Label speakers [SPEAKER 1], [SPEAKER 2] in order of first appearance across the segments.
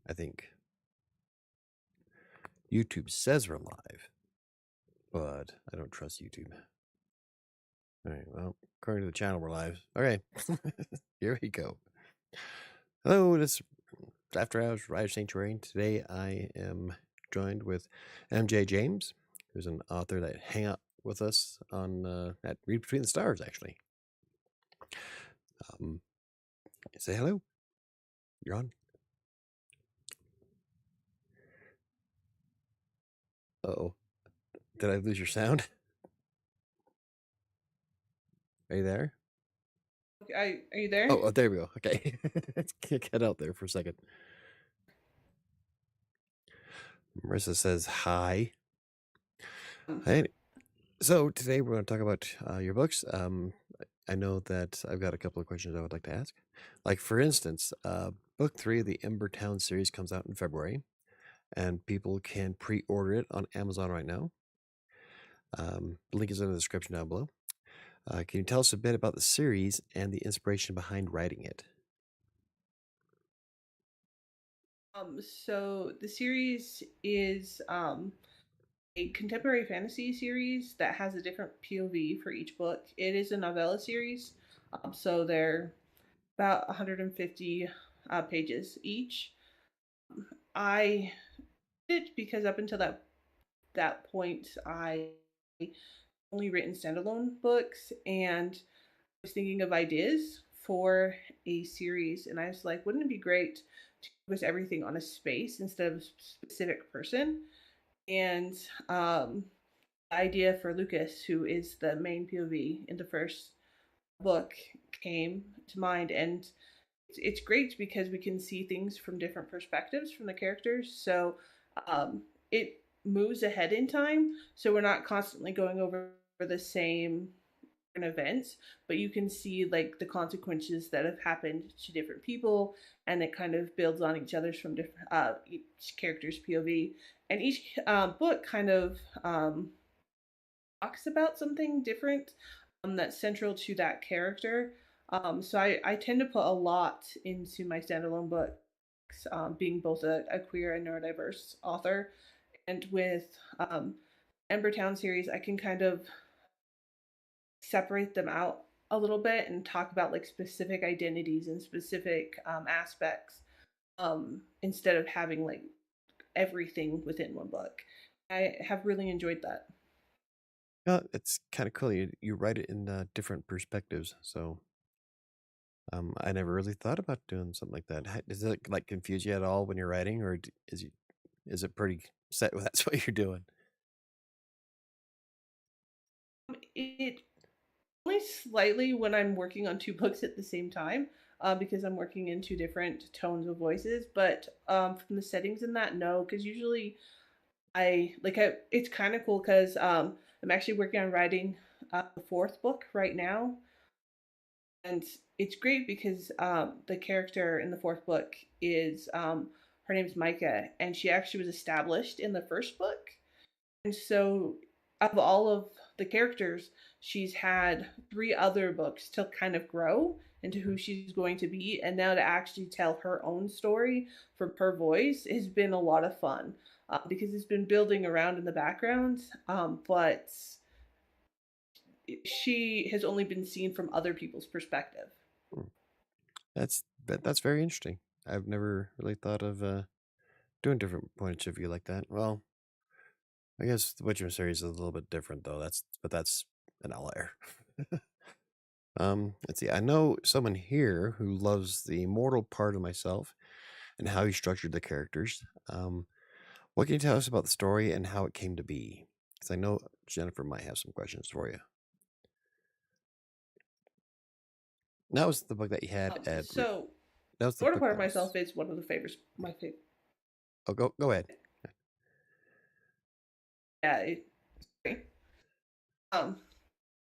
[SPEAKER 1] I think YouTube says we're live, but I don't trust YouTube. All right, well, according to the channel, we're live. Okay, here we go. Hello, this is After Hours WriterSanctuary. Today I am joined with MJ James, who's an author that hang out with us on at Read Between the Stars, actually. Say hello. You're on. Uh-oh. Did I lose your sound? Are you there?
[SPEAKER 2] Are you there?
[SPEAKER 1] Oh, there we go. Okay. Let's get out there for a second. Marissa says hi. Hey. So today we're going to talk about your books. I know that I've got a couple of questions I would like to ask. Like, for instance, book 3 of the Ember Town series comes out in February, and people can pre-order it on Amazon right now. The link is in the description down below. Can you tell us a bit about the series and the inspiration behind writing it?
[SPEAKER 2] So the series is a contemporary fantasy series that has a different POV for each book. It is a novella series, so they're about 150 pages each. I did it because up until that point, I only written standalone books and was thinking of ideas for a series, and I was like, wouldn't it be great to focus everything on a space instead of a specific person? And the idea for Lucas, who is the main POV in the first book, came to mind, and it's great because we can see things from different perspectives from the characters. So it moves ahead in time, so we're not constantly going over the same events, but you can see like the consequences that have happened to different people, and it kind of builds on each other's from different each character's POV, and each book kind of talks about something different that's central to that character. So I tend to put a lot into my standalone books, being both a queer and neurodiverse author, and with Ember Town series, I can kind of separate them out a little bit and talk about like specific identities and specific aspects, instead of having like everything within one book. I have really enjoyed that.
[SPEAKER 1] Yeah, it's kind of cool. You write it in different perspectives, so I never really thought about doing something like that. Does it like confuse you at all when you're writing, or is it pretty set? That's what you're doing.
[SPEAKER 2] It only slightly when I'm working on two books at the same time, because I'm working in two different tones of voices. But from the settings in that, no, because usually it's kind of cool because I'm actually working on writing the fourth book right now, and it's great because the character in the fourth book is her name's Micah, and she actually was established in the first book. And so, of all of the characters, she's had three other books to kind of grow into who she's going to be. And now to actually tell her own story from her voice has been a lot of fun, because it's been building around in the background. But she has only been seen from other people's perspective.
[SPEAKER 1] Hmm. That's very interesting. I've never really thought of doing different points of view like that. Well, I guess the Witcher series is a little bit different though. That's an outlier. Let's see. I know someone here who loves the mortal part of myself and how he structured the characters. What can you tell us about the story and how it came to be? Because I know Jennifer might have some questions for you. That was the book that you had at.
[SPEAKER 2] So,
[SPEAKER 1] That was the
[SPEAKER 2] Mortal
[SPEAKER 1] book
[SPEAKER 2] Part of
[SPEAKER 1] that was.
[SPEAKER 2] Myself is one of the favorites. My favorite.
[SPEAKER 1] Oh, go ahead.
[SPEAKER 2] Yeah. I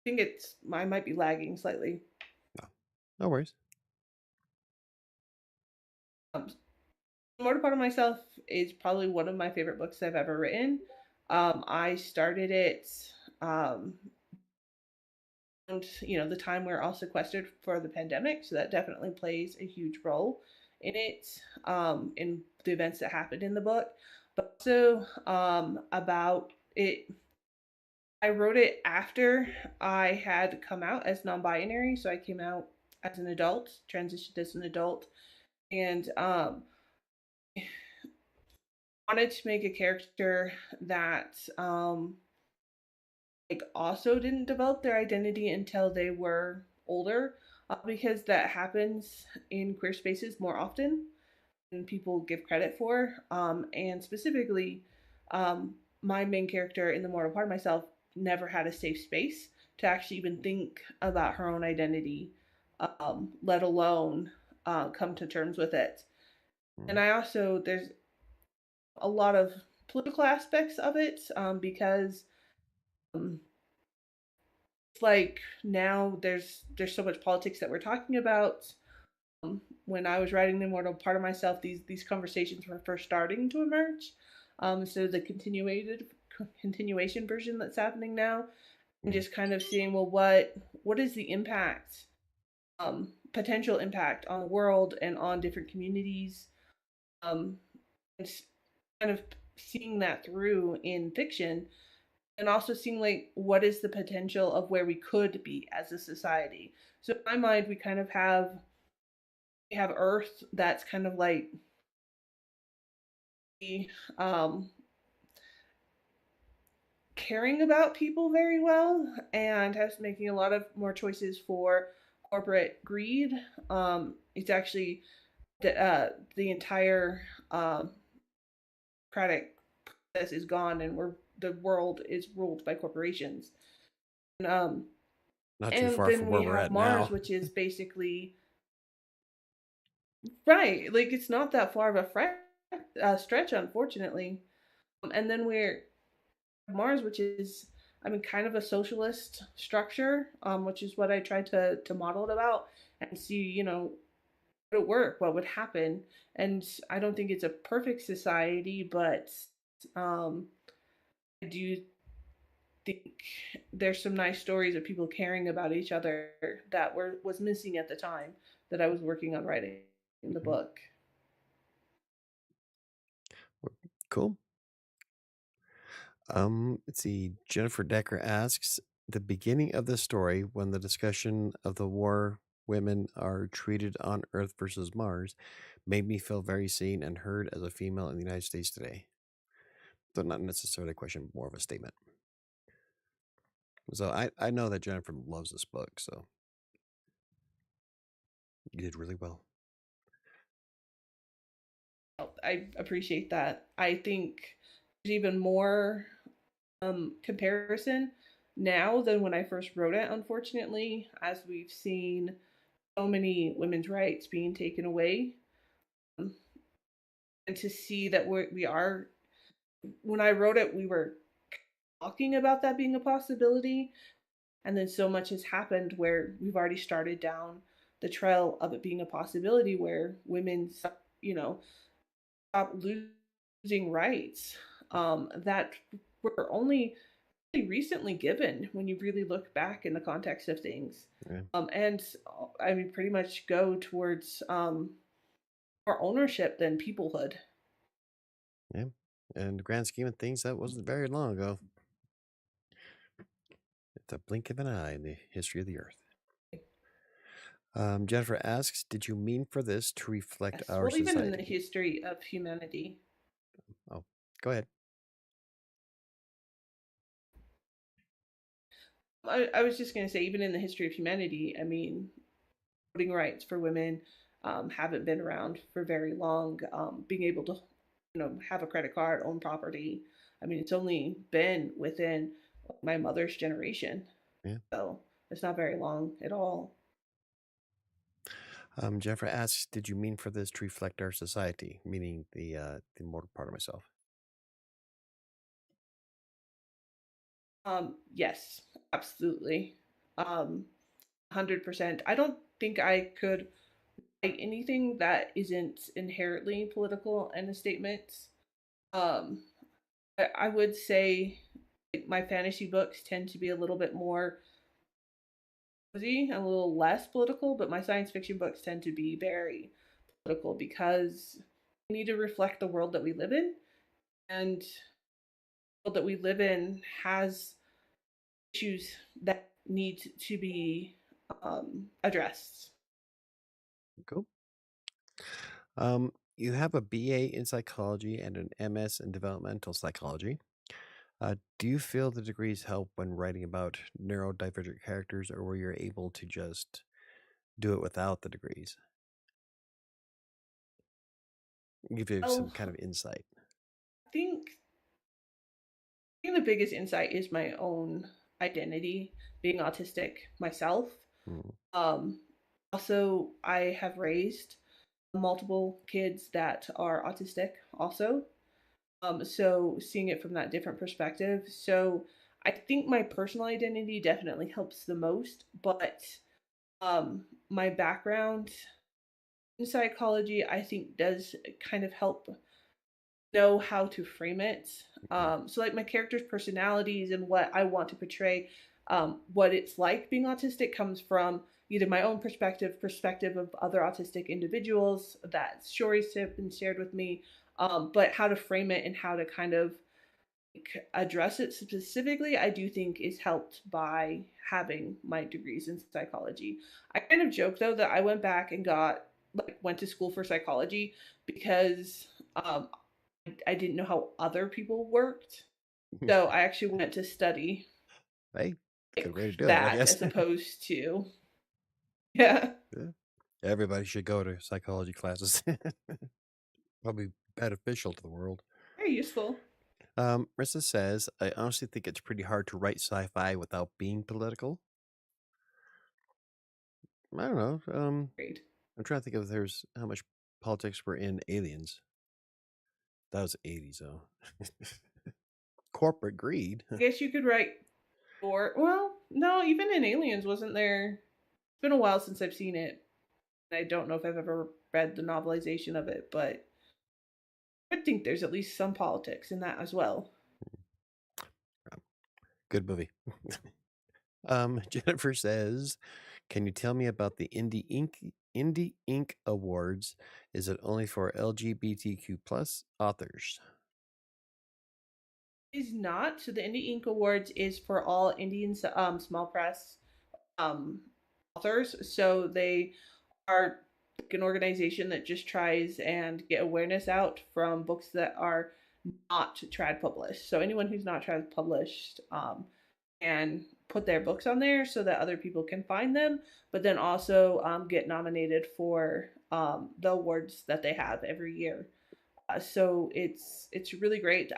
[SPEAKER 2] think I might be lagging slightly.
[SPEAKER 1] No, no worries.
[SPEAKER 2] Um, More Part of Myself is probably one of my favorite books I've ever written. I started it, um, and the time we we're all sequestered for the pandemic, so that definitely plays a huge role in it, in the events that happened in the book, but also about it. I wrote it after I had come out as non-binary, so I came out as an adult, transitioned as an adult, and wanted to make a character that like also didn't develop their identity until they were older, because that happens in queer spaces more often than people give credit for. And specifically, um, my main character in the mortal part of myself never had a safe space to actually even think about her own identity, let alone come to terms with it. And
[SPEAKER 1] Mm.
[SPEAKER 2] I also, there's a lot of political aspects of it, because um, it's like now there's so much politics that we're talking about. When I was writing the immortal part of myself, these conversations were first starting to emerge. So the continuation version that's happening now, and
[SPEAKER 1] Mm.
[SPEAKER 2] just kind of seeing, well, what is the impact, potential impact on the world and on different communities, um, and kind of seeing that through in fiction, and also seeing like what is the potential of where we could be as a society. So in my mind, we have Earth that's kind of like um, caring about people very well and has making a lot of more choices for corporate greed. It's actually the entire democratic process is gone, and the world is ruled by corporations. And,
[SPEAKER 1] Not too
[SPEAKER 2] and
[SPEAKER 1] far
[SPEAKER 2] then
[SPEAKER 1] from where
[SPEAKER 2] we
[SPEAKER 1] we're
[SPEAKER 2] have
[SPEAKER 1] at
[SPEAKER 2] Mars,
[SPEAKER 1] now.
[SPEAKER 2] which is basically right. Like it's not that far of a stretch, unfortunately. And then we're Mars, which is, I mean, kind of a socialist structure, which is what I tried to model it about and see, would it work? What would happen? And I don't think it's a perfect society, but um, I do think there's some nice stories of people caring about each other that was missing at the time that I was working on writing the
[SPEAKER 1] Mm.
[SPEAKER 2] book.
[SPEAKER 1] Cool. Let's see. Jennifer Decker asks, the beginning of the story, when the discussion of the war women are treated on Earth versus Mars, made me feel very seen and heard as a female in the United States today. So not necessarily a question, more of a statement. So I know that Jennifer loves this book, so you did really well.
[SPEAKER 2] I appreciate that. I think there's even more comparison now than when I first wrote it, unfortunately, as we've seen so many women's rights being taken away. Um, and to see that we are, when I wrote it, we were talking about that being a possibility. And then so much has happened where we've already started down the trail of it being a possibility where women, you know, stop losing rights, that were only really recently given when you really look back in the context of things.
[SPEAKER 1] Yeah.
[SPEAKER 2] And I mean, pretty much go towards more ownership than peoplehood.
[SPEAKER 1] Yeah. And the grand scheme of things, that wasn't very long ago. It's a blink of an eye in the history of the Earth. Jennifer asks, did you mean for this to reflect
[SPEAKER 2] Yes.
[SPEAKER 1] our
[SPEAKER 2] Well, even in the
[SPEAKER 1] society?
[SPEAKER 2] history of humanity,
[SPEAKER 1] Oh, go ahead.
[SPEAKER 2] I was just going to say, even in the history of humanity, I mean, voting rights for women haven't been around for very long. Being able to, have a credit card, own property. I mean, it's only been within my mother's generation,
[SPEAKER 1] Yeah.
[SPEAKER 2] so it's not very long at all.
[SPEAKER 1] Jennifer asks, did you mean for this to reflect our society? Meaning the mortal part of myself.
[SPEAKER 2] Yes, absolutely, 100%. I don't think I could write anything that isn't inherently political in a statement. Um, I would say my fantasy books tend to be a little bit more cozy, a little less political, but my science fiction books tend to be very. political because we need to reflect the world that we live in, and the world that we live in has issues that need to be addressed.
[SPEAKER 1] Cool. You have a BA in psychology and an MS in developmental psychology. Do you feel the degrees help when writing about neurodivergent characters, or were you able to just do it without the degrees? Give you some
[SPEAKER 2] Well,
[SPEAKER 1] kind of insight.
[SPEAKER 2] I think I think the biggest insight is my own identity, being autistic myself.
[SPEAKER 1] Mm.
[SPEAKER 2] Um, Also, I have raised multiple kids that are autistic, also. So seeing it from that different perspective. So I think my personal identity definitely helps the most, but my background in psychology, I think, does kind of help know how to frame it. So like my character's personalities and what I want to portray, what it's like being autistic comes from either my own perspective of other autistic individuals that stories have been shared with me, but how to frame it and how to kind of address it specifically, I do think is helped by having my degrees in psychology. I kind of joke though that I went back and went to school for psychology because I didn't know how other people worked. So I actually went to study
[SPEAKER 1] Hey, good way to do it, I
[SPEAKER 2] that
[SPEAKER 1] guess.
[SPEAKER 2] as opposed to, yeah,
[SPEAKER 1] Yeah. Everybody should go to psychology classes. Probably beneficial to the world.
[SPEAKER 2] very useful.
[SPEAKER 1] Marissa says, I honestly think it's pretty hard to write sci fi without being political. I don't know.
[SPEAKER 2] Great.
[SPEAKER 1] I'm trying to think if there's how much politics were in Aliens. That was 80s, though. Corporate greed.
[SPEAKER 2] I guess you could write well, no, even in Aliens, wasn't there? It's been a while since I've seen it. I don't know if I've ever read the novelization of it, but I think there's at least some politics in that as well.
[SPEAKER 1] Good movie. Jennifer says, "Can you tell me about the Indie Ink Awards? Is it only for LGBTQ plus authors?"
[SPEAKER 2] Is not. So the Indie Ink Awards is for all Indian small press um, authors. So they are like an organization that just tries and get awareness out from books that are not trad published. So anyone who's not trad published can put their books on there so that other people can find them, but then also get nominated for the awards that they have every year. So it's really great.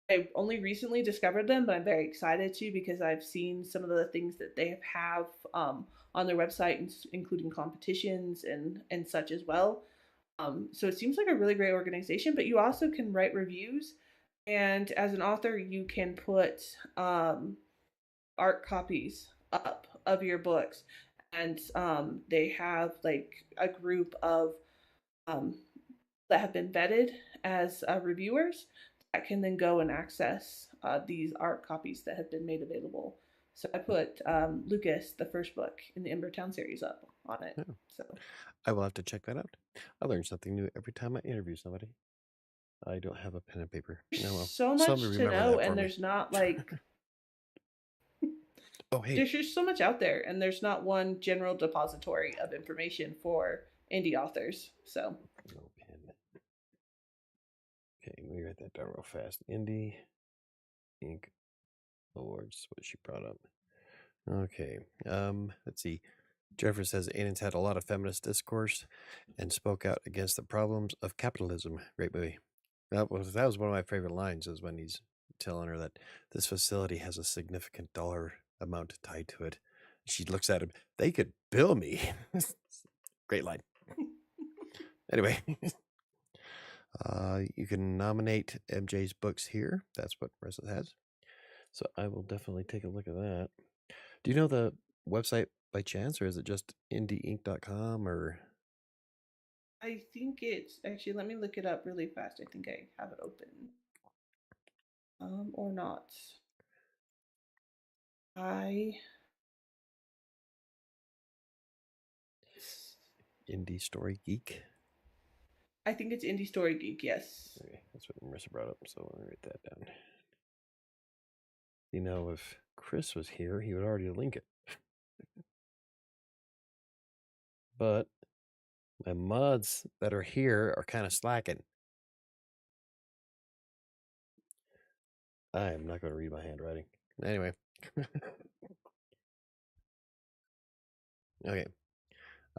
[SPEAKER 2] I only recently discovered them, but I'm very excited to because I've seen some of the things that they have on their website, including competitions and such as well. So it seems like a really great organization. But you also can write reviews, and as an author, you can put art copies up of your books, and they have like a group of um, that have been vetted as reviewers that can then go and access these art copies that have been made available. So I put Lucas, the first book in the Embertown series, up on it.
[SPEAKER 1] Yeah.
[SPEAKER 2] So
[SPEAKER 1] I will have to check that out. I learn something new every time I interview somebody. I don't have a pen and paper.
[SPEAKER 2] there's
[SPEAKER 1] No, well,
[SPEAKER 2] so
[SPEAKER 1] somebody
[SPEAKER 2] much to
[SPEAKER 1] remember
[SPEAKER 2] know,
[SPEAKER 1] that for
[SPEAKER 2] and
[SPEAKER 1] me.
[SPEAKER 2] there's not like
[SPEAKER 1] Oh, hey.
[SPEAKER 2] there's just so much out there, and there's not one general depository of information for indie authors. So
[SPEAKER 1] No pen. Okay, let me write that down real fast. Indie Ink Awards, what she brought up. Okay. Let's see. Jennifer says aliens had a lot of feminist discourse and spoke out against the problems of capitalism. Great movie. That was one of my favorite lines is when he's telling her that this facility has a significant dollar amount tied to it. She looks at him. They could bill me. Great line. Anyway, you can nominate MJ's books here. That's what Marissa has. So I will definitely take a look at that. Do you know the website by chance, or is it just indieink.com or?
[SPEAKER 2] I think it's actually, let me look it up really fast. I think I have it open. Or not. I
[SPEAKER 1] Indie Story Geek.
[SPEAKER 2] I think it's Indie Story Geek, yes.
[SPEAKER 1] Okay, that's what Marissa brought up, so let me write that down. You know, if Chris was here, he would already link it. But my mods that are here are kind of slacking. I am not going to read my handwriting. Anyway. Okay.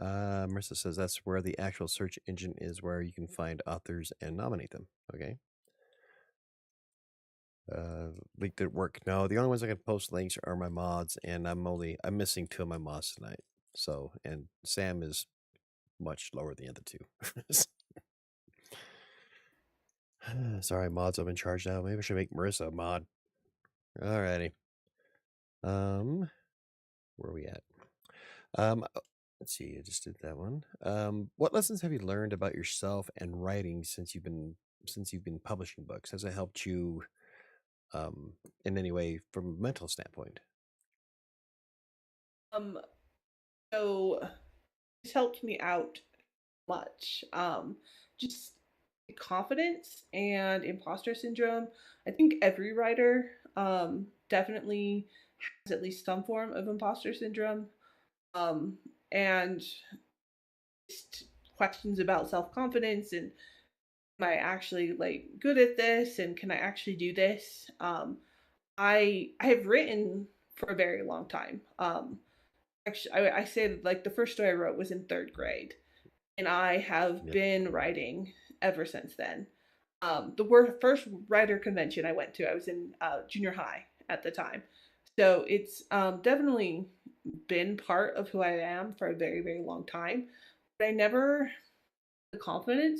[SPEAKER 1] Marissa says that's where the actual search engine is, where you can find authors and nominate them. Okay. Link didn't work. No, the only ones I can post links are my mods, and I'm missing 2 of my mods tonight. So, and Sam is much lower than the other 2. Sorry, mods, I'm in charge now. Maybe I should make Marissa a mod. Alrighty. Where are we at? Let's see, I just did that one. What lessons have you learned about yourself and writing since you've been publishing books? Has it helped you in any way from a mental standpoint?
[SPEAKER 2] Um, so this helped me out much. Just confidence and imposter syndrome. I think every writer definitely has at least some form of imposter syndrome. And just questions about self confidence and am I actually like good at this and can I actually do this? I have written for a very long time. Actually, I say that like the first story I wrote was in third grade, and I have
[SPEAKER 1] Yep.
[SPEAKER 2] been writing ever since then. First writer convention I went to, I was in junior high at the time, so it's definitely been part of who I am for a very very long time. But I never had the confidence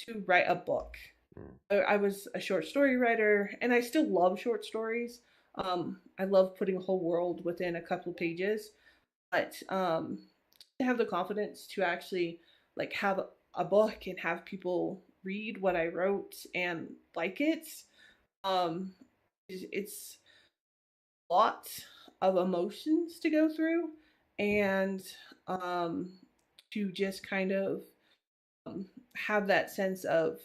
[SPEAKER 2] to write a book.
[SPEAKER 1] Mm.
[SPEAKER 2] I was a short story writer, and I still love short stories. I love putting a whole world within a couple of pages, but to have the confidence to actually like have a book and have people read what I wrote and like it, um, it's a lot of emotions to go through, and um, to just kind of have that sense of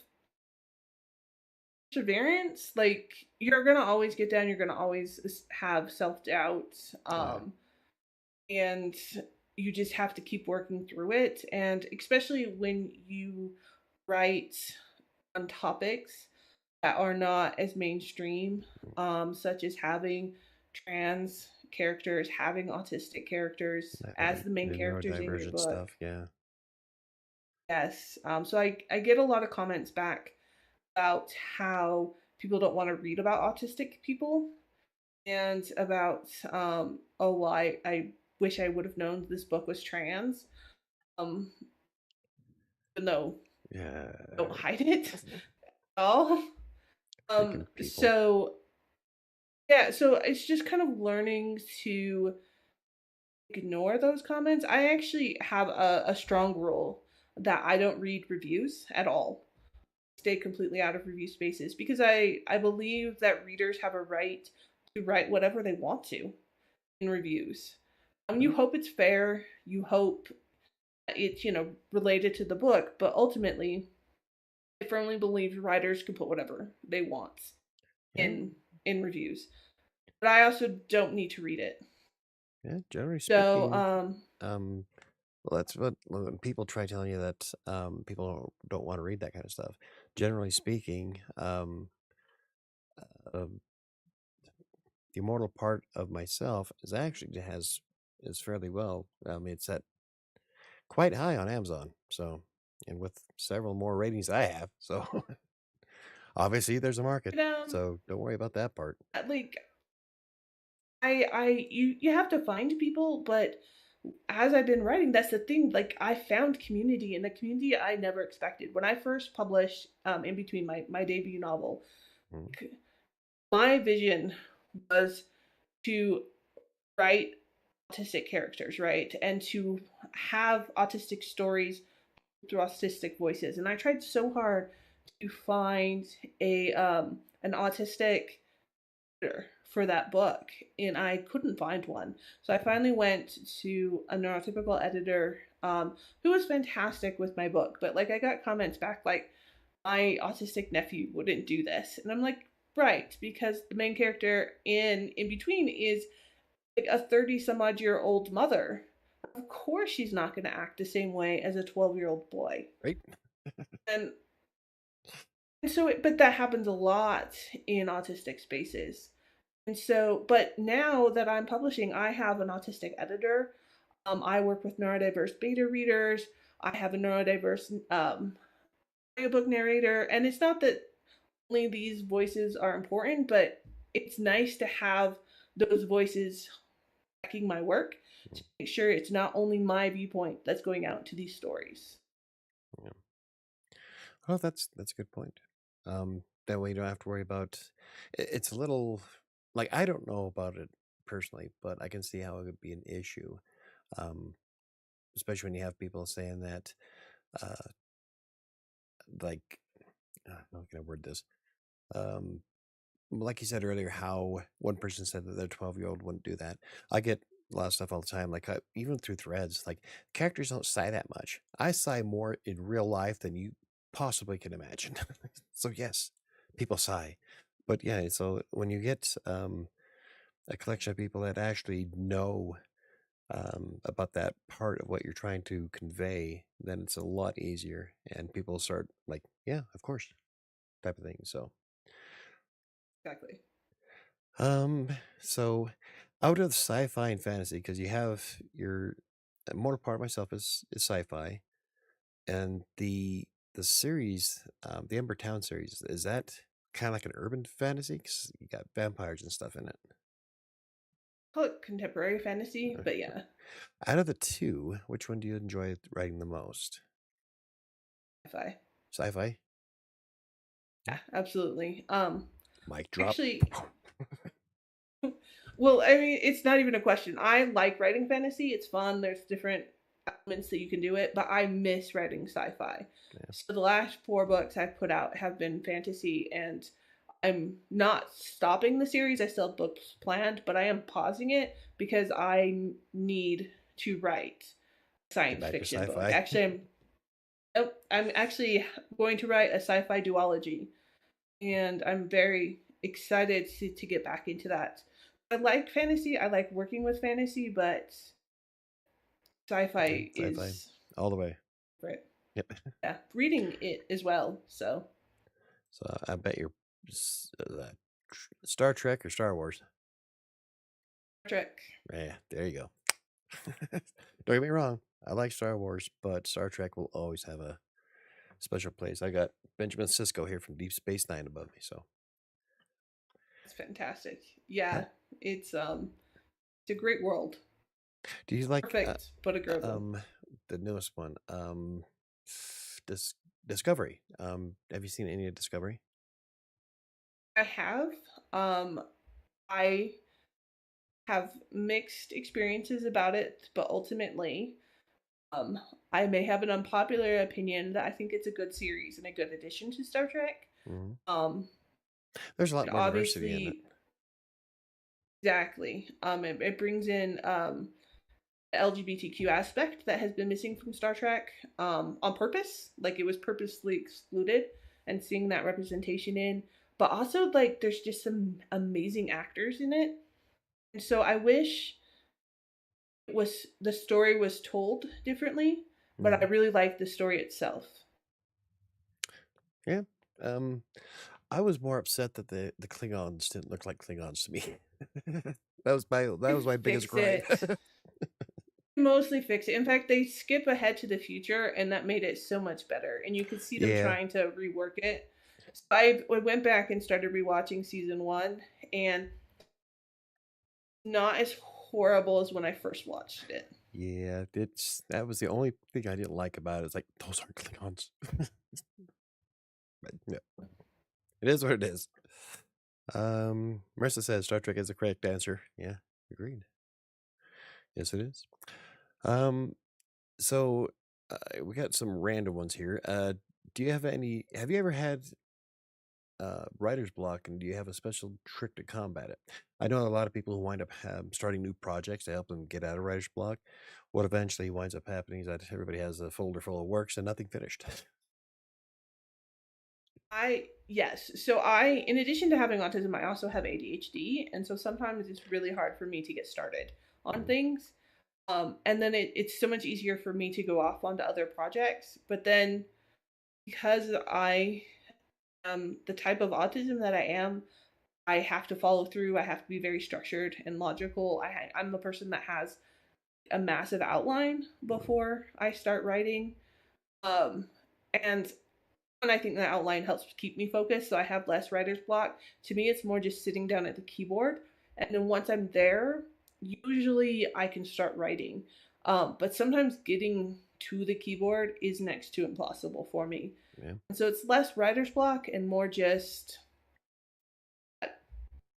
[SPEAKER 2] perseverance. Like you're gonna always get down, you're gonna always have self doubt,
[SPEAKER 1] Yeah.
[SPEAKER 2] and you just have to keep working through it. And especially when you write on topics that are not as mainstream, such as having trans characters, having autistic characters as the main
[SPEAKER 1] The
[SPEAKER 2] characters in your
[SPEAKER 1] neurodivergent
[SPEAKER 2] book.
[SPEAKER 1] stuff. Yeah.
[SPEAKER 2] Yes. So I get a lot of comments back about how people don't want to read about autistic people and about oh well, I wish I would have known this book was trans. Um even though
[SPEAKER 1] Yeah.
[SPEAKER 2] I don't hide it at all.
[SPEAKER 1] Freaking people.
[SPEAKER 2] So yeah, so it's just kind of learning to ignore those comments. I actually have a strong rule that I don't read reviews at all. Stay completely out of review spaces because I believe that readers have a right to write whatever they want to in reviews. You
[SPEAKER 1] Huh?
[SPEAKER 2] hope it's fair, you hope it's, related to the book, but ultimately I firmly believe writers can put whatever they want
[SPEAKER 1] Yeah.
[SPEAKER 2] in in reviews. But I also don't need to read it.
[SPEAKER 1] Yeah. Generally
[SPEAKER 2] So,
[SPEAKER 1] speaking, um, well, that's what when people try telling you that people don't want to read that kind of stuff. Generally speaking, um, the immortal part of myself is fairly well. It's at quite high on Amazon. So, and with several more ratings I have, so obviously there's a market. So don't worry about that part.
[SPEAKER 2] like you have to find people, but as I've been writing, that's the thing. Like I found community in the community I never expected. When I first published in between my debut novel,
[SPEAKER 1] Mm.
[SPEAKER 2] my vision was to write autistic characters, right? And to have autistic stories through autistic voices. And I tried so hard to find a an autistic editor for that book, and I couldn't find one. So I finally went to a neurotypical editor who was fantastic with my book. But like I got comments back like my autistic nephew wouldn't do this, and I'm like, right, because the main character in between is like a 30 some odd year old mother. Of course, she's not going to act the same way as a 12-year-old boy.
[SPEAKER 1] Right?
[SPEAKER 2] And but that happens a lot in autistic spaces. And so, but now that I'm publishing, I have an autistic editor. I work with neurodiverse beta readers. I have a neurodiverse audiobook narrator. And it's not that only these voices are important, but it's nice to have those voices backing my work to make sure it's not only my viewpoint that's going out to these stories.
[SPEAKER 1] Yeah. Well, that's a good point. That way you don't have to worry about. It's a little like I don't know about it personally, but I can see how it would be an issue, um, especially when you have people saying that, uh, like, how can I word this? Um, like you said earlier, how one person said that their 12-year-old wouldn't do that. I get a lot of stuff all the time, like even through threads, like characters don't sigh that much. I sigh more in real life than you possibly can imagine. So yes, people sigh, but yeah. So when you get a collection of people that actually know about that part of what you're trying to convey, then it's a lot easier, and people start like, yeah, of course, type of thing. So
[SPEAKER 2] Exactly.
[SPEAKER 1] Um, so out of sci-fi and fantasy, because you have your more part of myself is sci-fi, and the series, the Ember Town series, is that kind of like an urban fantasy? Because you got vampires and stuff in it.
[SPEAKER 2] Call it contemporary fantasy, but
[SPEAKER 1] Okay.
[SPEAKER 2] yeah,
[SPEAKER 1] Out of the two, which one do you enjoy writing the most?
[SPEAKER 2] sci-fi.
[SPEAKER 1] Sci-fi?
[SPEAKER 2] Yeah, absolutely.
[SPEAKER 1] Mic drop.
[SPEAKER 2] Actually, well, I mean, it's not even a question. I like writing fantasy. It's fun. There's different elements that you can do it, but I miss writing sci-fi.
[SPEAKER 1] Yeah,
[SPEAKER 2] So the last four books I've put out have been fantasy, and I'm not stopping the series. I still have books planned, but I am pausing it because I need to write a
[SPEAKER 1] get
[SPEAKER 2] science
[SPEAKER 1] back to
[SPEAKER 2] fiction book.
[SPEAKER 1] sci-fi.
[SPEAKER 2] Actually, I'm actually going to write a sci-fi duology, and I'm very excited to get back into that. I like fantasy. I like working with fantasy, but
[SPEAKER 1] Yeah,
[SPEAKER 2] sci-fi
[SPEAKER 1] sci-fi
[SPEAKER 2] is
[SPEAKER 1] all the way.
[SPEAKER 2] right.
[SPEAKER 1] Yep.
[SPEAKER 2] Yeah, reading it as well. So
[SPEAKER 1] So I bet you're Star Trek or Star Wars.
[SPEAKER 2] Trek.
[SPEAKER 1] Yeah, there you go. Don't get me wrong. I like Star Wars, but Star Trek will always have a special place. I got Benjamin Sisko here from Deep Space Nine above me. So,
[SPEAKER 2] It's fantastic.
[SPEAKER 1] how,
[SPEAKER 2] Yeah, it's a great world.
[SPEAKER 1] do you like
[SPEAKER 2] Perfect, but a good one.
[SPEAKER 1] the newest one? Dis- Discovery. Have you seen any of Discovery?
[SPEAKER 2] I have. I have mixed experiences about it, but ultimately, um, I may have an unpopular opinion that I think it's a good series and a good addition to Star Trek.
[SPEAKER 1] Hmm.
[SPEAKER 2] Um,
[SPEAKER 1] There's a lot more diversity in it.
[SPEAKER 2] obviously, exactly. It brings in the LGBTQ aspect that has been missing from Star Trek on purpose. Like it was purposely excluded, and seeing that representation in, but also like there's just some amazing actors in it. And so I wish the story was told differently, but I
[SPEAKER 1] Hmm.
[SPEAKER 2] really like the story itself.
[SPEAKER 1] Yeah. Um, I was more upset that the Klingons didn't look like Klingons to me. That was my biggest
[SPEAKER 2] Fix
[SPEAKER 1] gripe.
[SPEAKER 2] it. Mostly fix it. In fact, they skip ahead to the future, and that made it so much better. And you could see them
[SPEAKER 1] Yeah.
[SPEAKER 2] trying to rework it. So I went back and started rewatching season one, and not as horrible as when I first watched it.
[SPEAKER 1] Yeah, that was the only thing I didn't like about it. It's like those aren't Klingons. But no, it is what it is. Marissa says Star Trek is the correct answer. Yeah, agreed. Yes, it is. Um, so we got some random ones here. Do you have any? Have you ever had writer's block, and do you have a special trick to combat it? I know a lot of people who wind up starting new projects to help them get out of writer's block. what eventually winds up happening is that everybody has a folder full of works and nothing finished.
[SPEAKER 2] Yes. So I, in addition to having autism, I also have ADHD, and so sometimes it's really hard for me to get started on
[SPEAKER 1] Mm,
[SPEAKER 2] things. And then it's so much easier for me to go off onto other projects. But then because I am the type of autism that I have to follow through. I have to be very structured and logical. I'm the person that has a massive outline
[SPEAKER 1] mm,
[SPEAKER 2] before I start writing. Um, and I think that outline helps keep me focused, so I have less writer's block. To me, it's more just sitting down at the keyboard, and then once I'm there, usually I can start writing. But sometimes getting to the keyboard is next to impossible for me.
[SPEAKER 1] yeah,
[SPEAKER 2] And so it's less writer's block and more just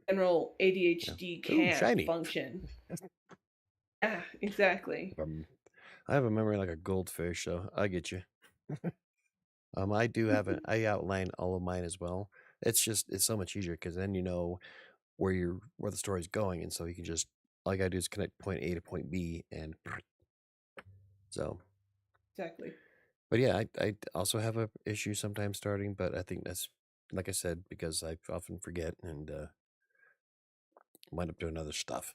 [SPEAKER 2] general
[SPEAKER 1] yeah.
[SPEAKER 2] ADHD
[SPEAKER 1] Ooh,
[SPEAKER 2] can't
[SPEAKER 1] shiny.
[SPEAKER 2] function. Yeah, exactly.
[SPEAKER 1] I have a memory like a goldfish, so I get you. I do have an I outline all of mine as well. It's so much easier because then you know where the story's going, and so you can just all you gotta do is connect point A to point B, and so.
[SPEAKER 2] Exactly.
[SPEAKER 1] But yeah, I also have a issue sometimes starting, but I think that's like I said because I often forget and wind up doing other stuff.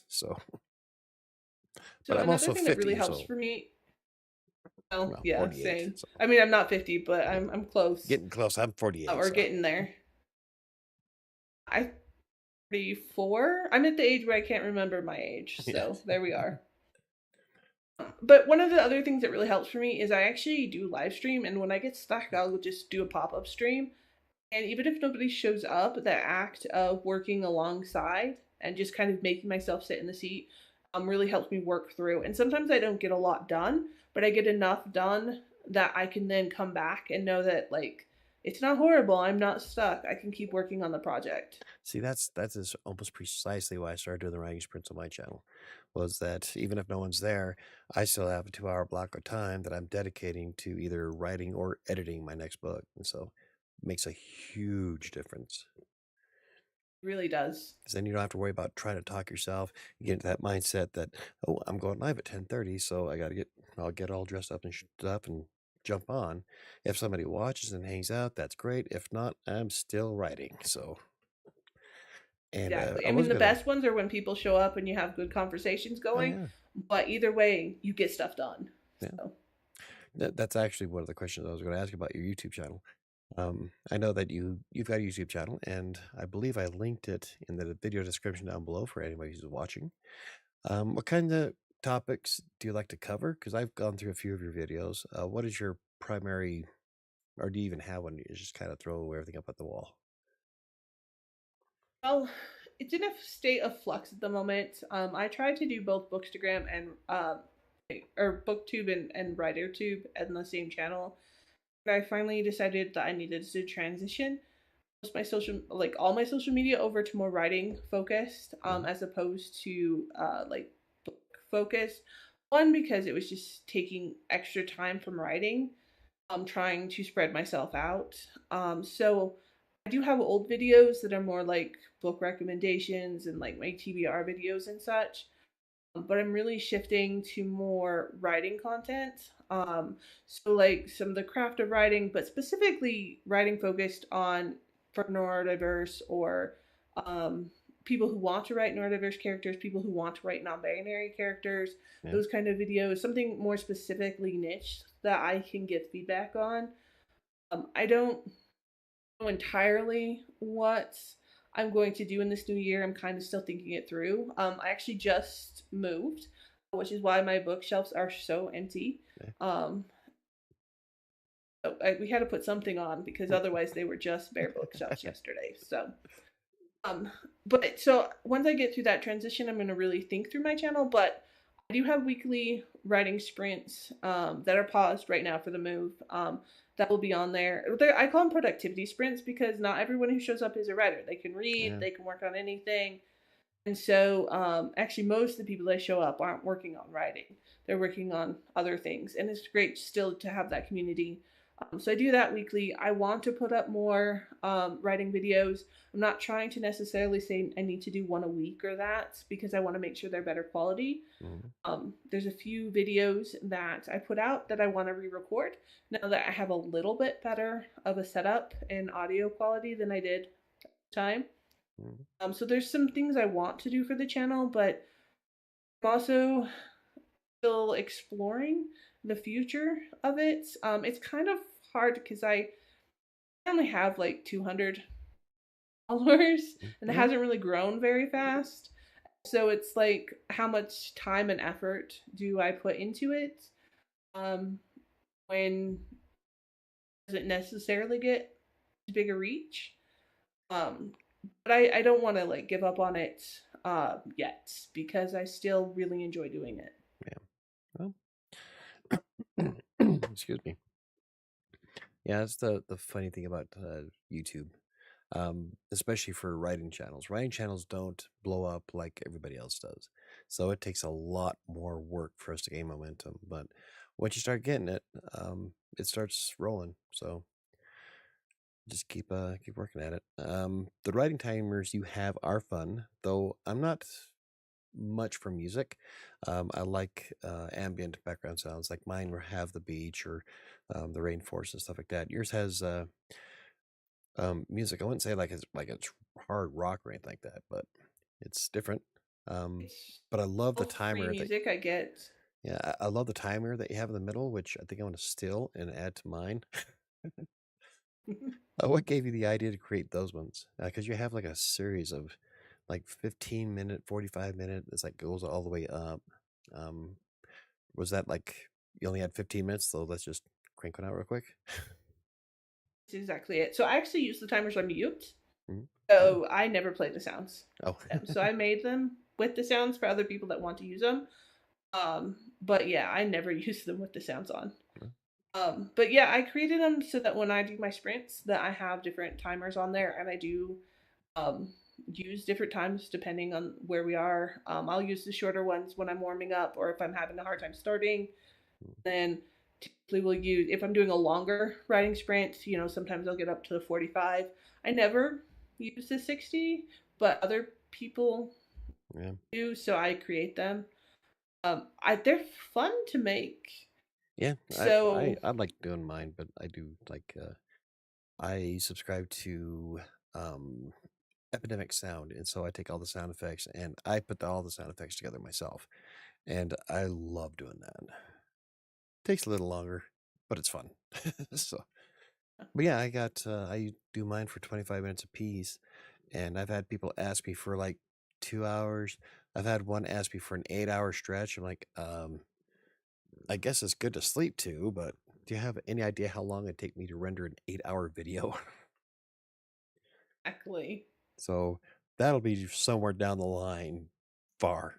[SPEAKER 1] So, but
[SPEAKER 2] So
[SPEAKER 1] I'm
[SPEAKER 2] another
[SPEAKER 1] also
[SPEAKER 2] thing that really
[SPEAKER 1] 50,
[SPEAKER 2] helps
[SPEAKER 1] so
[SPEAKER 2] for me, well,
[SPEAKER 1] well,
[SPEAKER 2] yeah,
[SPEAKER 1] 48.
[SPEAKER 2] same.
[SPEAKER 1] So
[SPEAKER 2] I mean, I'm not 50, but
[SPEAKER 1] yeah,
[SPEAKER 2] I'm close,
[SPEAKER 1] getting close. I'm 48,
[SPEAKER 2] or
[SPEAKER 1] so
[SPEAKER 2] getting there. I 34. I'm at the age where I can't remember my age,
[SPEAKER 1] yeah,
[SPEAKER 2] so there we are. But one of the other things that really helps for me is I actually do live stream, and when I get stuck, I'll just do a pop up stream. And even if nobody shows up, the act of working alongside and just kind of making myself sit in the seat really helps me work through. And sometimes I don't get a lot done, but I get enough done that I can then come back and know that, like, it's not horrible. I'm not stuck. I can keep working on the project.
[SPEAKER 1] see, that's almost precisely why I started doing the writing sprints on my channel. Was that even if no one's there, I still have a 2 hour block of time that I'm dedicating to either writing or editing my next book, and so it makes a huge difference.
[SPEAKER 2] It really does.
[SPEAKER 1] Because then you don't have to worry about trying to talk yourself. You get into that mindset that, oh, I'm going live at 10:30, so I'll get all dressed up and stuff and jump on. If somebody watches and hangs out, that's great. If not, I'm still writing. So, and
[SPEAKER 2] Exactly.
[SPEAKER 1] I
[SPEAKER 2] I mean,
[SPEAKER 1] was
[SPEAKER 2] the
[SPEAKER 1] gonna,
[SPEAKER 2] best ones are when people show up and you have good conversations
[SPEAKER 1] oh
[SPEAKER 2] going,
[SPEAKER 1] yeah,
[SPEAKER 2] but either way, you get stuff done.
[SPEAKER 1] yeah.
[SPEAKER 2] So,
[SPEAKER 1] That's actually one of the questions I was going to ask about your YouTube channel. I know that you've got a YouTube channel, and I believe I linked it in the video description down below for anybody who's watching. What kind of topics do you like to cover? Because I've gone through a few of your videos. What is your primary, or do you even have one? You just kind of throw everything up at the wall.
[SPEAKER 2] well, it's in a state of flux at the moment. I tried to do both Bookstagram and or BookTube and WriterTube in the same channel. But I finally decided that I needed to transition most my social, like all my social media, over to more writing focused,
[SPEAKER 1] Hmm.
[SPEAKER 2] as opposed to like book focused. One, because it was just taking extra time from writing. Trying to spread myself out. So I do have old videos that are more like book recommendations and like my TBR videos and such. But I'm really shifting to more writing content. So like some of the craft of writing, but specifically writing focused on for neurodiverse or um, people who want to write neurodiverse characters, people who want to write non-binary characters,
[SPEAKER 1] Yeah.
[SPEAKER 2] those kind of videos, something more specifically niche that I can give feedback on. I don't know entirely what I'm going to do in this new year. I'm kind of still thinking it through. I actually just moved, which is why my bookshelves are so empty.
[SPEAKER 1] Yeah.
[SPEAKER 2] Um, we had to put something on because otherwise they were just bare bookshelves yesterday. So um, but so once I get through that transition, I'm going to really think through my channel. But I do have weekly writing sprints that are paused right now for the move. That will be on there. I call them productivity sprints because not everyone who shows up is a writer. They can read,
[SPEAKER 1] Yeah.
[SPEAKER 2] they can work on anything. And so, actually, most of the people that show up aren't working on writing. They're working on other things. And it's great still to have that community. So I do that weekly. I want to put up more writing videos. I'm not trying to necessarily say I need to do one a week or that because I want to make sure they're better quality.
[SPEAKER 1] Mhm.
[SPEAKER 2] There's a few videos that I put out that I want to re-record now that I have a little bit better of a setup and audio quality than I did time.
[SPEAKER 1] Mhm.
[SPEAKER 2] So there's some things I want to do for the channel, but I'm also still exploring the future of it. It's kind of hard because I only have like 200 followers and it
[SPEAKER 1] Yeah.
[SPEAKER 2] hasn't really grown very fast. So it's like, how much time and effort do I put into it? Um, when doesn't necessarily get bigger reach. Um, but I don't want to like give up on it yet because I still really enjoy doing it.
[SPEAKER 1] Yeah. Well, excuse me. Yeah, that's the funny thing about YouTube, especially for writing channels. Writing channels don't blow up like everybody else does, so it takes a lot more work for us to gain momentum. But once you start getting it, it starts rolling. So just keep working at it. The writing timers you have are fun, though. I'm not much for music. I like ambient background sounds, like mine will have the beach or the rainforest and stuff like that. Yours has music. I wouldn't say like it's hard rock or anything like that, but it's different. Um,
[SPEAKER 2] It's
[SPEAKER 1] but I love the
[SPEAKER 2] all free
[SPEAKER 1] timer that
[SPEAKER 2] music I get.
[SPEAKER 1] yeah, I love the timer that you have in the middle, which I think I want to steal and add to mine. What gave you the idea to create those ones? Because you have like a series of like 15-minute, 45-minute. It's like goes all the way up. Um, was that like you only had 15 minutes, so let's just crank one out real quick?
[SPEAKER 2] That's exactly it. So I actually use the timers on mute.
[SPEAKER 1] Mhm. Oh,
[SPEAKER 2] So I never play the sounds.
[SPEAKER 1] oh,
[SPEAKER 2] So I made them with the sounds for other people that want to use them. But yeah, I never use them with the sounds on. But yeah, I created them so that when I do my sprints, that I have different timers on there, and I do um, use different times depending on where we are. I'll use the shorter ones when I'm warming up, or if I'm having a hard time starting. Then typically we'll use if I'm doing a longer riding sprint. Sometimes I'll get up to the 45. I never use the 60, but other people
[SPEAKER 1] yeah,
[SPEAKER 2] do, so I create them. They're fun to make.
[SPEAKER 1] yeah.
[SPEAKER 2] So
[SPEAKER 1] I like doing mine, but I do like I subscribe to um Epidemic Sound, and so I take all the sound effects and I put all the sound effects together myself, and I love doing that. Takes a little longer, but it's fun. So, but yeah, I do mine for 25 minutes a piece, and I've had people ask me for like 2 hours. I've had one ask me for an 8 hour stretch. I'm like, I guess it's good to sleep too, but do you have any idea how long it'd take me to render an 8 hour video?
[SPEAKER 2] exactly.
[SPEAKER 1] So that'll be somewhere down the line, far.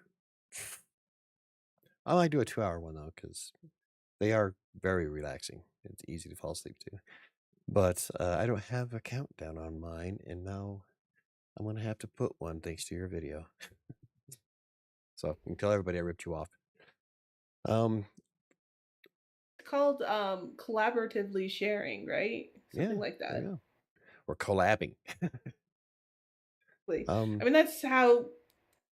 [SPEAKER 1] I might do a 2 hour one though, because they are very relaxing. It's easy to fall asleep to. But I don't have a countdown on mine, and now I'm gonna have to put one thanks to your video. So you can tell everybody I ripped you off. Um,
[SPEAKER 2] It's called collaboratively sharing, right?
[SPEAKER 1] yeah,
[SPEAKER 2] Something like
[SPEAKER 1] there you
[SPEAKER 2] that.
[SPEAKER 1] go. We're collabing.
[SPEAKER 2] I
[SPEAKER 1] um,
[SPEAKER 2] mean, that's how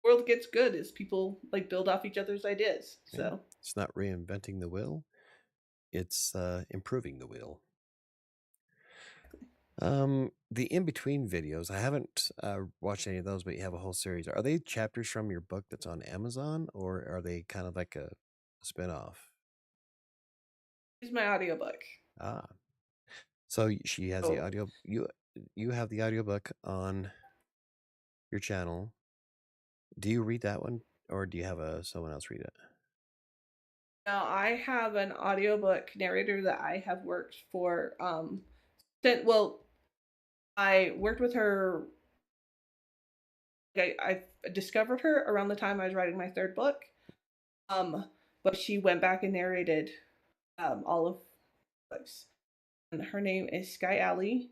[SPEAKER 2] world gets good is people like build off each other's ideas.
[SPEAKER 1] yeah,
[SPEAKER 2] So
[SPEAKER 1] it's not reinventing the wheel; it's improving the wheel. The in between videos, I haven't watched any of those, but you have a whole series. Are they chapters from your book that's on Amazon, or are they kind of like a spin-off?
[SPEAKER 2] here's my audiobook.
[SPEAKER 1] Ah, so she has the
[SPEAKER 2] So
[SPEAKER 1] audio. You have the audiobook on your channel. Do you read that one, or do you have someone else read it?
[SPEAKER 2] now I have an audiobook narrator that I have worked for. Well, I worked with her. I discovered her around the time I was writing my third book. Um, but she went back and narrated all of books. And her name is Sky Alley,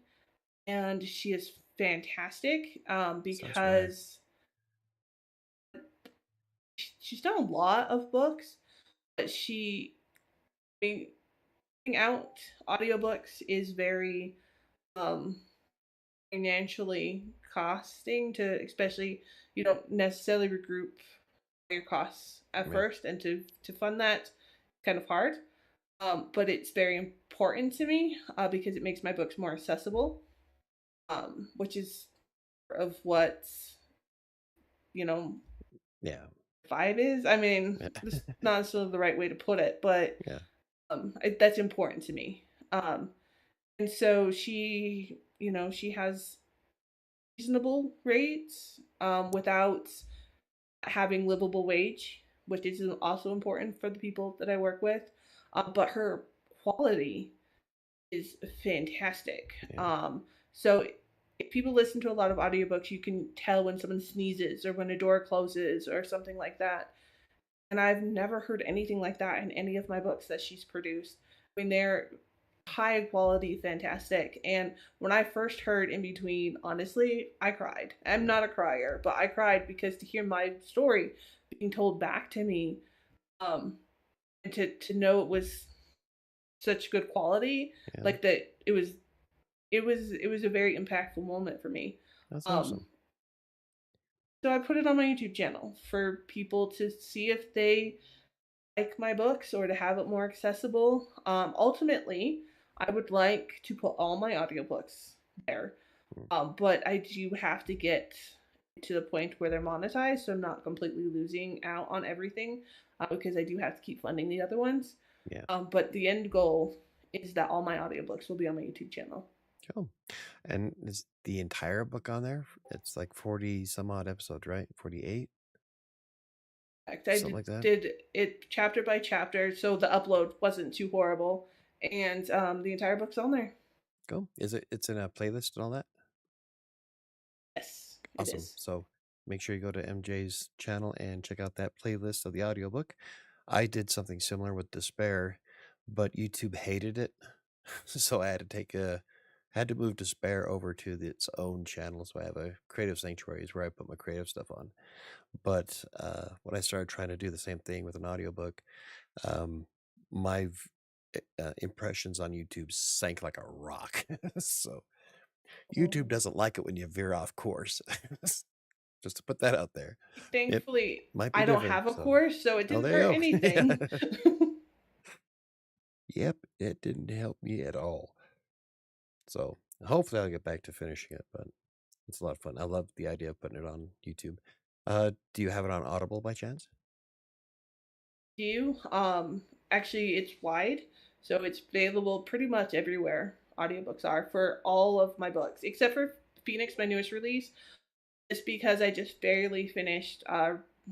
[SPEAKER 2] and she is fantastic
[SPEAKER 1] Sounds rad.
[SPEAKER 2] because she's done a lot of books, but I mean, out audiobooks is very um, financially costing to, especially you don't necessarily regroup your costs at
[SPEAKER 1] Right.
[SPEAKER 2] first, and to fund that kind of hard. But it's very important to me because it makes my books more accessible, which is of what you know
[SPEAKER 1] Yeah.
[SPEAKER 2] vibe is. I mean,
[SPEAKER 1] Yeah.
[SPEAKER 2] this is not necessarily the right way to put it, but
[SPEAKER 1] Yeah.
[SPEAKER 2] that's important to me. And so she has reasonable rates without having livable wage, which is also important for the people that I work with. But her quality is fantastic.
[SPEAKER 1] Yeah.
[SPEAKER 2] So if people listen to a lot of audiobooks, you can tell when someone sneezes or when a door closes or something like that. And I've never heard anything like that in any of my books that she's produced. I mean, they're high quality, fantastic. And when I first heard In Between, honestly, I cried. I'm
[SPEAKER 1] Yeah.
[SPEAKER 2] not a crier, but I cried because to hear my story being told back to me, um, and to know it was such good quality,
[SPEAKER 1] Yeah.
[SPEAKER 2] like that, it was a very impactful moment for me.
[SPEAKER 1] That's
[SPEAKER 2] Um,
[SPEAKER 1] awesome.
[SPEAKER 2] so I put it on my YouTube channel for people to see if they like my books or to have it more accessible. Ultimately, I would like to put all my audiobooks there,
[SPEAKER 1] Mm.
[SPEAKER 2] but I do have to get to the point where they're monetized, so I'm not completely losing out on everything because I do have to keep funding the other ones.
[SPEAKER 1] Yeah.
[SPEAKER 2] But the end goal is that all my audiobooks will be on my YouTube channel.
[SPEAKER 1] Cool. And is the entire book on there? It's like 40 some odd episodes, right? 48?
[SPEAKER 2] Fact, I
[SPEAKER 1] Something
[SPEAKER 2] did,
[SPEAKER 1] like that?
[SPEAKER 2] did it chapter by chapter, so the upload wasn't too horrible, and the entire book's on there.
[SPEAKER 1] Cool. It's in a playlist and all that?
[SPEAKER 2] Yes, it
[SPEAKER 1] Awesome.
[SPEAKER 2] is.
[SPEAKER 1] So make sure you go to MJ's channel and check out that playlist of the audiobook. I did something similar with Despair, but YouTube hated it. So I had to move Despair over to its own channel. So I have a Creative Sanctuaries where I put my creative stuff on. But when I started trying to do the same thing with an audiobook, um, my impressions on YouTube sank like a rock. So YouTube
[SPEAKER 2] Oh.
[SPEAKER 1] doesn't like it when you veer off course. Just to put that out there. It
[SPEAKER 2] Thankfully,
[SPEAKER 1] might be
[SPEAKER 2] I don't
[SPEAKER 1] different.
[SPEAKER 2] have a
[SPEAKER 1] So,
[SPEAKER 2] course, so it
[SPEAKER 1] oh,
[SPEAKER 2] didn't
[SPEAKER 1] there you
[SPEAKER 2] hurt
[SPEAKER 1] go. Yeah.
[SPEAKER 2] anything.
[SPEAKER 1] Yep, it didn't help me at all. So, hopefully, I'll get back to finishing it, but it's a lot of fun. I love the idea of putting it on YouTube. Do you have it on Audible by chance?
[SPEAKER 2] Do actually it's wide, so it's available pretty much everywhere audiobooks are for all of my books, except for Phoenix, my newest release. It's because I just barely finished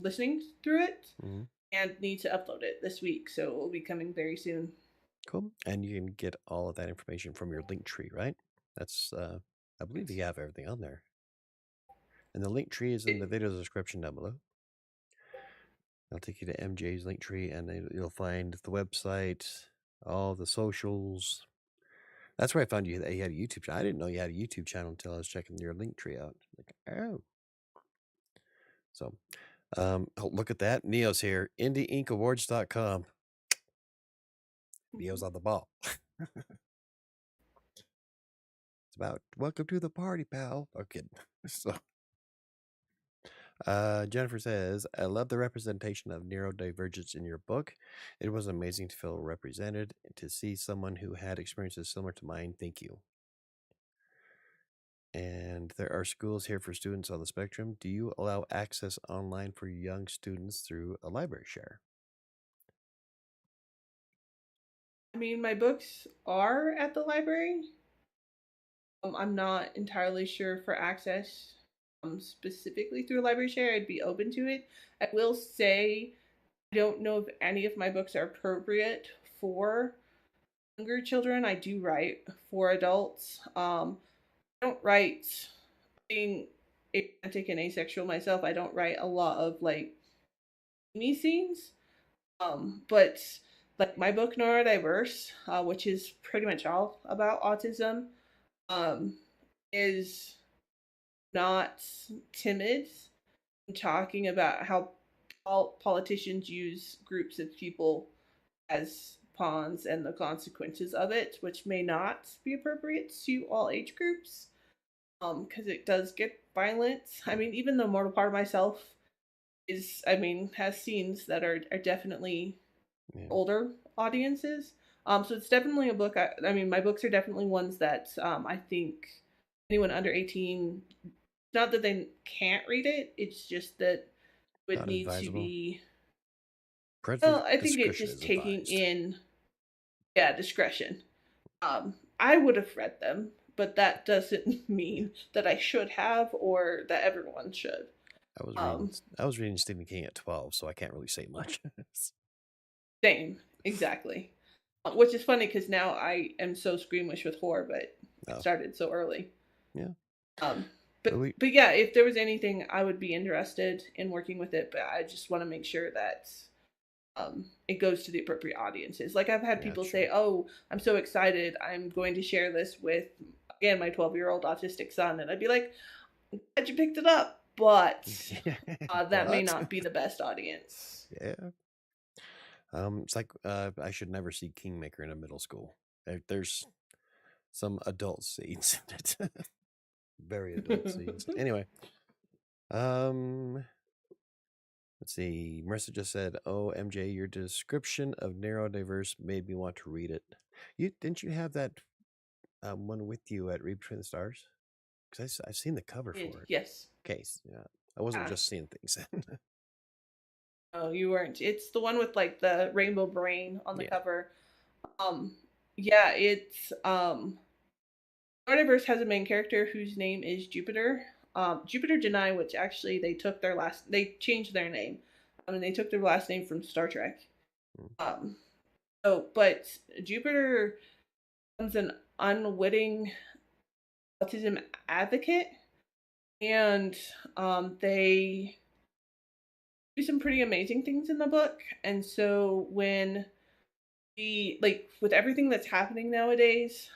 [SPEAKER 2] listening through it
[SPEAKER 1] Hmm.
[SPEAKER 2] and need to upload it this week, so it will be coming very soon.
[SPEAKER 1] Cool. And you can get all of that information from your link tree, right? That's, I believe you have everything on there. And the link tree is in the
[SPEAKER 2] It,
[SPEAKER 1] video description down below. I'll take you to MJ's link tree, and then you'll find the website, all the socials. That's where I found you that you had a YouTube channel. I didn't know you had a YouTube channel until I was checking your link tree out. Like, oh. So, oh, look at that. Neo's here. IndieInkAwards.com. Neo's on the ball. It's about welcome to the party, pal. Okay. So, Jennifer says, I love the representation of neurodivergence in your book. It was amazing to feel represented, to see someone who had experiences similar to mine. Thank you. And there are schools here for students on the spectrum. Do you allow access online for young students through a library share?
[SPEAKER 2] I mean, my books are at the library. I'm not entirely sure for access specifically through a library share. I'd be open to it. I will say I don't know if any of my books are appropriate for younger children. I do write for adults. I don't write being aromantic and asexual myself. I don't write a lot of like me scenes. But like my book Neurodiverse, which is pretty much all about autism, um, is not timid in talking about how politicians use groups of people as pawns and the consequences of it, which may not be appropriate to all age groups. Because it does get violent. I mean, even the mortal part of myself is, I mean, has scenes that are definitely
[SPEAKER 1] Yeah,
[SPEAKER 2] older audiences. So it's definitely a book. I mean, my books are definitely ones that I think anyone under 18, not that they can't read it, it's just that would
[SPEAKER 1] not
[SPEAKER 2] need to
[SPEAKER 1] advisable.
[SPEAKER 2] be,
[SPEAKER 1] Parental
[SPEAKER 2] well, I think it
[SPEAKER 1] discretion
[SPEAKER 2] just
[SPEAKER 1] is
[SPEAKER 2] taking
[SPEAKER 1] advised.
[SPEAKER 2] in, yeah, discretion. I would have read them, but that doesn't mean that I should have or that everyone should.
[SPEAKER 1] I was reading
[SPEAKER 2] Um,
[SPEAKER 1] I was reading Stephen King at 12, so I can't really say much.
[SPEAKER 2] Same, exactly. Which is funny because now I am so squeamish with horror, but it
[SPEAKER 1] No,
[SPEAKER 2] started so early.
[SPEAKER 1] yeah,
[SPEAKER 2] Um,
[SPEAKER 1] but we
[SPEAKER 2] but yeah, if there was anything, I would be interested in working with it. But I just want to make sure that it goes to the appropriate audiences. Like I've had
[SPEAKER 1] yeah,
[SPEAKER 2] people
[SPEAKER 1] true.
[SPEAKER 2] say, "Oh, I'm so excited! I'm going to share this with again my 12-year-old autistic son," and I'd be like, "Glad you picked it up, but that may
[SPEAKER 1] But
[SPEAKER 2] not be the best audience."
[SPEAKER 1] yeah, it's like I should never see Kingmaker in a middle school. There's some adult scenes in it, very adult scenes. Anyway, um, let's see. Marissa just said, "Oh, MJ, your description of neurodiverse made me want to read it." You didn't you have that one with you at Read Between the Stars? Because I've seen the cover for it.
[SPEAKER 2] Yes.
[SPEAKER 1] Case, yeah, I wasn't
[SPEAKER 2] Yeah.
[SPEAKER 1] just seeing things.
[SPEAKER 2] Oh, you weren't. It's the one with like the rainbow brain on the
[SPEAKER 1] Yeah.
[SPEAKER 2] cover. Yeah, it's Artiverse has a main character whose name is Jupiter. Jupiter Janai, which actually they changed their name. I mean, they took their last name from Star Trek.
[SPEAKER 1] Mm.
[SPEAKER 2] Um, but Jupiter becomes an unwitting autism advocate, and they do some pretty amazing things in the book. And so when like with everything that's happening nowadays,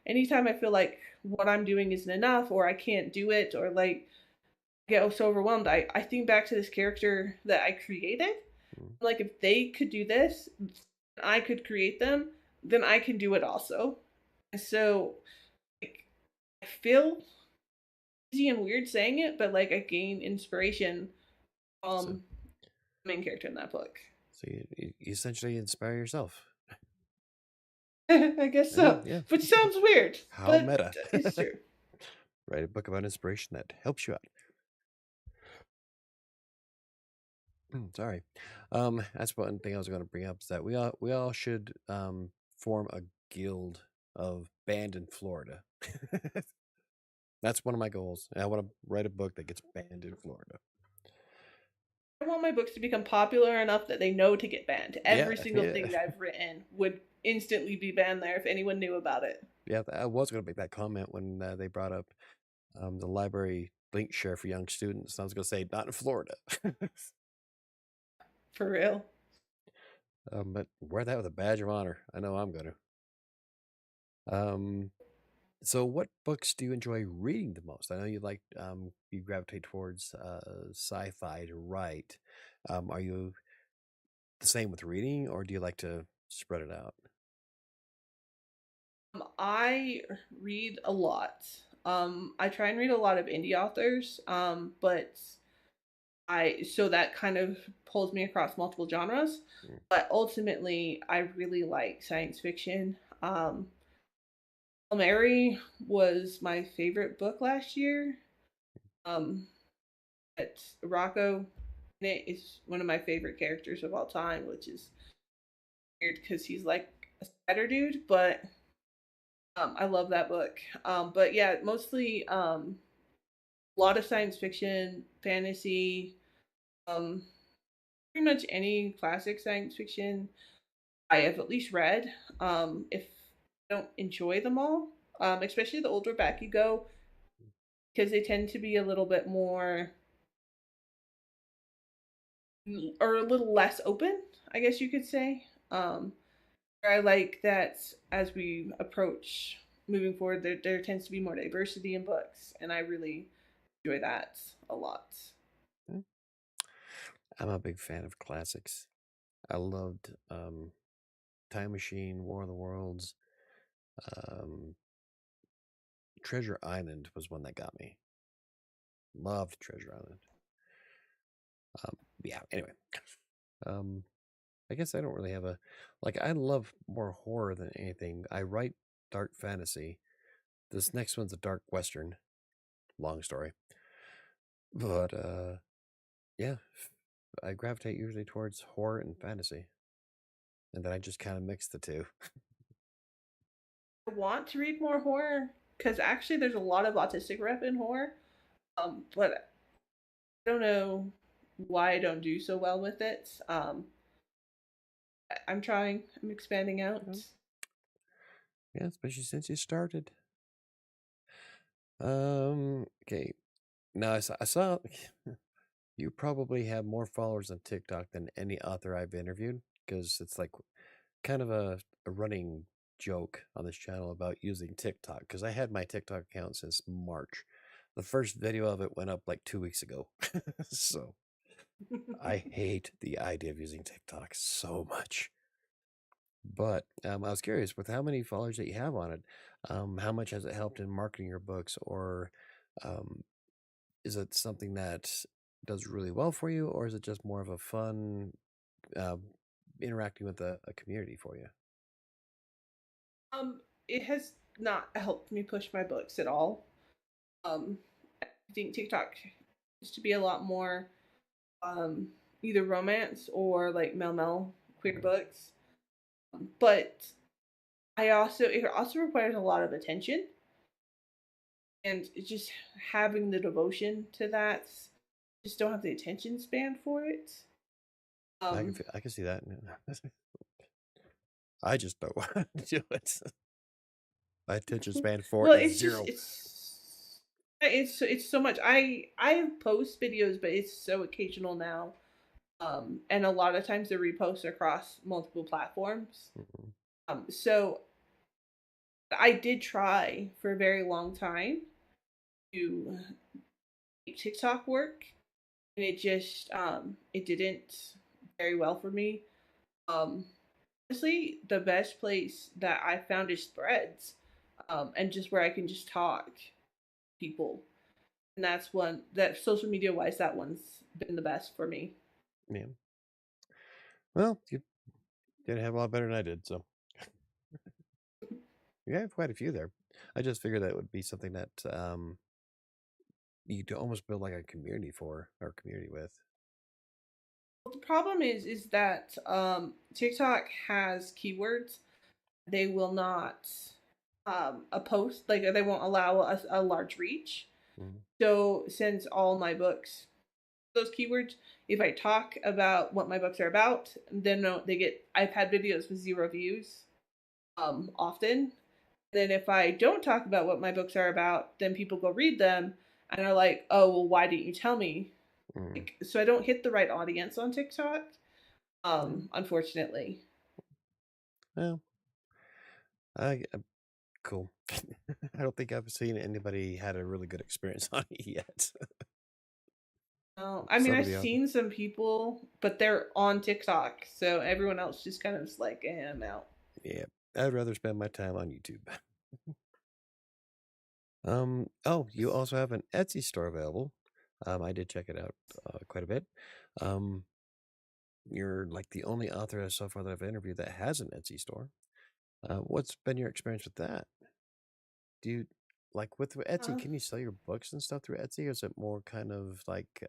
[SPEAKER 2] anytime I feel like what I'm doing isn't enough or I can't do it or like get so overwhelmed, I think back to this character that I created.
[SPEAKER 1] Mm.
[SPEAKER 2] Like if they could do this, I could create them, then I can do it also. And so like I feel easy and weird saying it, but like I gain inspiration
[SPEAKER 1] So,
[SPEAKER 2] from the main character in that book.
[SPEAKER 1] so you essentially inspire yourself.
[SPEAKER 2] I guess
[SPEAKER 1] Yeah,
[SPEAKER 2] so.
[SPEAKER 1] yeah.
[SPEAKER 2] Which sounds weird,
[SPEAKER 1] How
[SPEAKER 2] but
[SPEAKER 1] meta.
[SPEAKER 2] it's true.
[SPEAKER 1] Write a book about inspiration that helps you out. Sorry. That's one thing I was going to bring up is that we all should form a guild of banned in Florida. That's one of my goals. I want to write a book that gets banned in Florida.
[SPEAKER 2] I want my books to become popular enough that they know to get banned.
[SPEAKER 1] Yeah,
[SPEAKER 2] Every single
[SPEAKER 1] yeah,
[SPEAKER 2] thing that I've written would instantly be banned there if anyone knew about it.
[SPEAKER 1] yeah. I was going to make that comment when they brought up the library link share for young students. I was going to say not in Florida,
[SPEAKER 2] For real.
[SPEAKER 1] but wear that with a badge of honor. I know I'm going to. So, what books do you enjoy reading the most? I know you gravitate towards sci-fi to write. Are you the same with reading, or do you like to spread it out?
[SPEAKER 2] I read a lot. I try and read a lot of indie authors, but I so that kind of pulls me across multiple genres.
[SPEAKER 1] Mm.
[SPEAKER 2] But ultimately, I really like science fiction. Mary was my favorite book last year. Um, but Rocco in it is one of my favorite characters of all time, which is weird because he's like a spider dude, but I love that book. But yeah, mostly a lot of science fiction, fantasy, um, pretty much any classic science fiction I have at least read. If I don't enjoy them all, especially the older back you go, because they tend to be a little bit more or a little less open, I guess you could say. I like that as we approach moving forward, there tends to be more diversity in books, and I really enjoy that a lot.
[SPEAKER 1] Mm. I'm a big fan of classics. I loved Time Machine, War of the Worlds, um, Treasure Island was one that got me. Loved Treasure Island. Yeah. Anyway, I guess I don't really have a like. I love more horror than anything. I write dark fantasy. This next one's a dark western. Long story, but yeah, I gravitate usually towards horror and fantasy, and then I just kind of mix the two.
[SPEAKER 2] I want to read more horror because actually there's a lot of autistic rep in horror. But I don't know why I don't do so well with it. I'm trying. I'm expanding out.
[SPEAKER 1] Yeah, especially since you started. Okay. Now I saw you probably have more followers on TikTok than any author I've interviewed because it's like kind of a running joke on this channel about using TikTok because I had my TikTok account since March. The first video of it went up like 2 weeks ago. So I hate the idea of using TikTok so much. But I was curious with how many followers that you have on it, how much has it helped in marketing your books, or um, is it something that does really well for you, or is it just more of a fun um, interacting with a community for you?
[SPEAKER 2] um, it has not helped me push my books at all. I think TikTok used to be a lot more um, either romance or like mel queer
[SPEAKER 1] Mm,
[SPEAKER 2] books, but I also it also requires a lot of attention and it's just having the devotion to that. Just don't have the attention span for it. Um,
[SPEAKER 1] I can see that. I just don't want to do it. My attention span for
[SPEAKER 2] well,
[SPEAKER 1] it is zero.
[SPEAKER 2] it's so much. I post videos, but it's so occasional now. And a lot of times they're reposts across multiple platforms.
[SPEAKER 1] Mhm.
[SPEAKER 2] So I did try for a very long time to make TikTok work, and it didn't very well for me. Um, Honestly, the best place that I found is Threads, and just where I can just talk to people, and that's one that social media wise, that one's been the best for me.
[SPEAKER 1] Yeah. Well, you did have a lot better than I did, so you have quite a few there. I just figured that would be something that you could almost build like a community for or community with.
[SPEAKER 2] The problem is that TikTok has keywords. They will not a post like they won't allow a large reach.
[SPEAKER 1] Mhm.
[SPEAKER 2] So since all my books those keywords, if I talk about what my books are about, then no, they get. I've had videos with 0 views often. Then if I don't talk about what my books are about, then people go read them and are like, "Oh, well, why didn't you tell me?"
[SPEAKER 1] Mm.
[SPEAKER 2] Like, so I don't hit the right audience on TikTok.
[SPEAKER 1] Yeah.
[SPEAKER 2] Unfortunately.
[SPEAKER 1] Well, I cool. I don't think I've seen anybody had a really good experience on it yet.
[SPEAKER 2] No, I mean
[SPEAKER 1] Some
[SPEAKER 2] I've
[SPEAKER 1] of the authors.
[SPEAKER 2] seen some people, but they're on TikTok, so everyone else just kind of is like, I'm out.
[SPEAKER 1] Yeah, I'd rather spend my time on YouTube. Oh, you also have an Etsy store available. I did check it out quite a bit. Um, you're like the only author so far that I've interviewed that has an Etsy store. What's been your experience with that? Do you like with Etsy?
[SPEAKER 2] Uh,
[SPEAKER 1] Can you sell your books and stuff through Etsy, or is it more kind of like?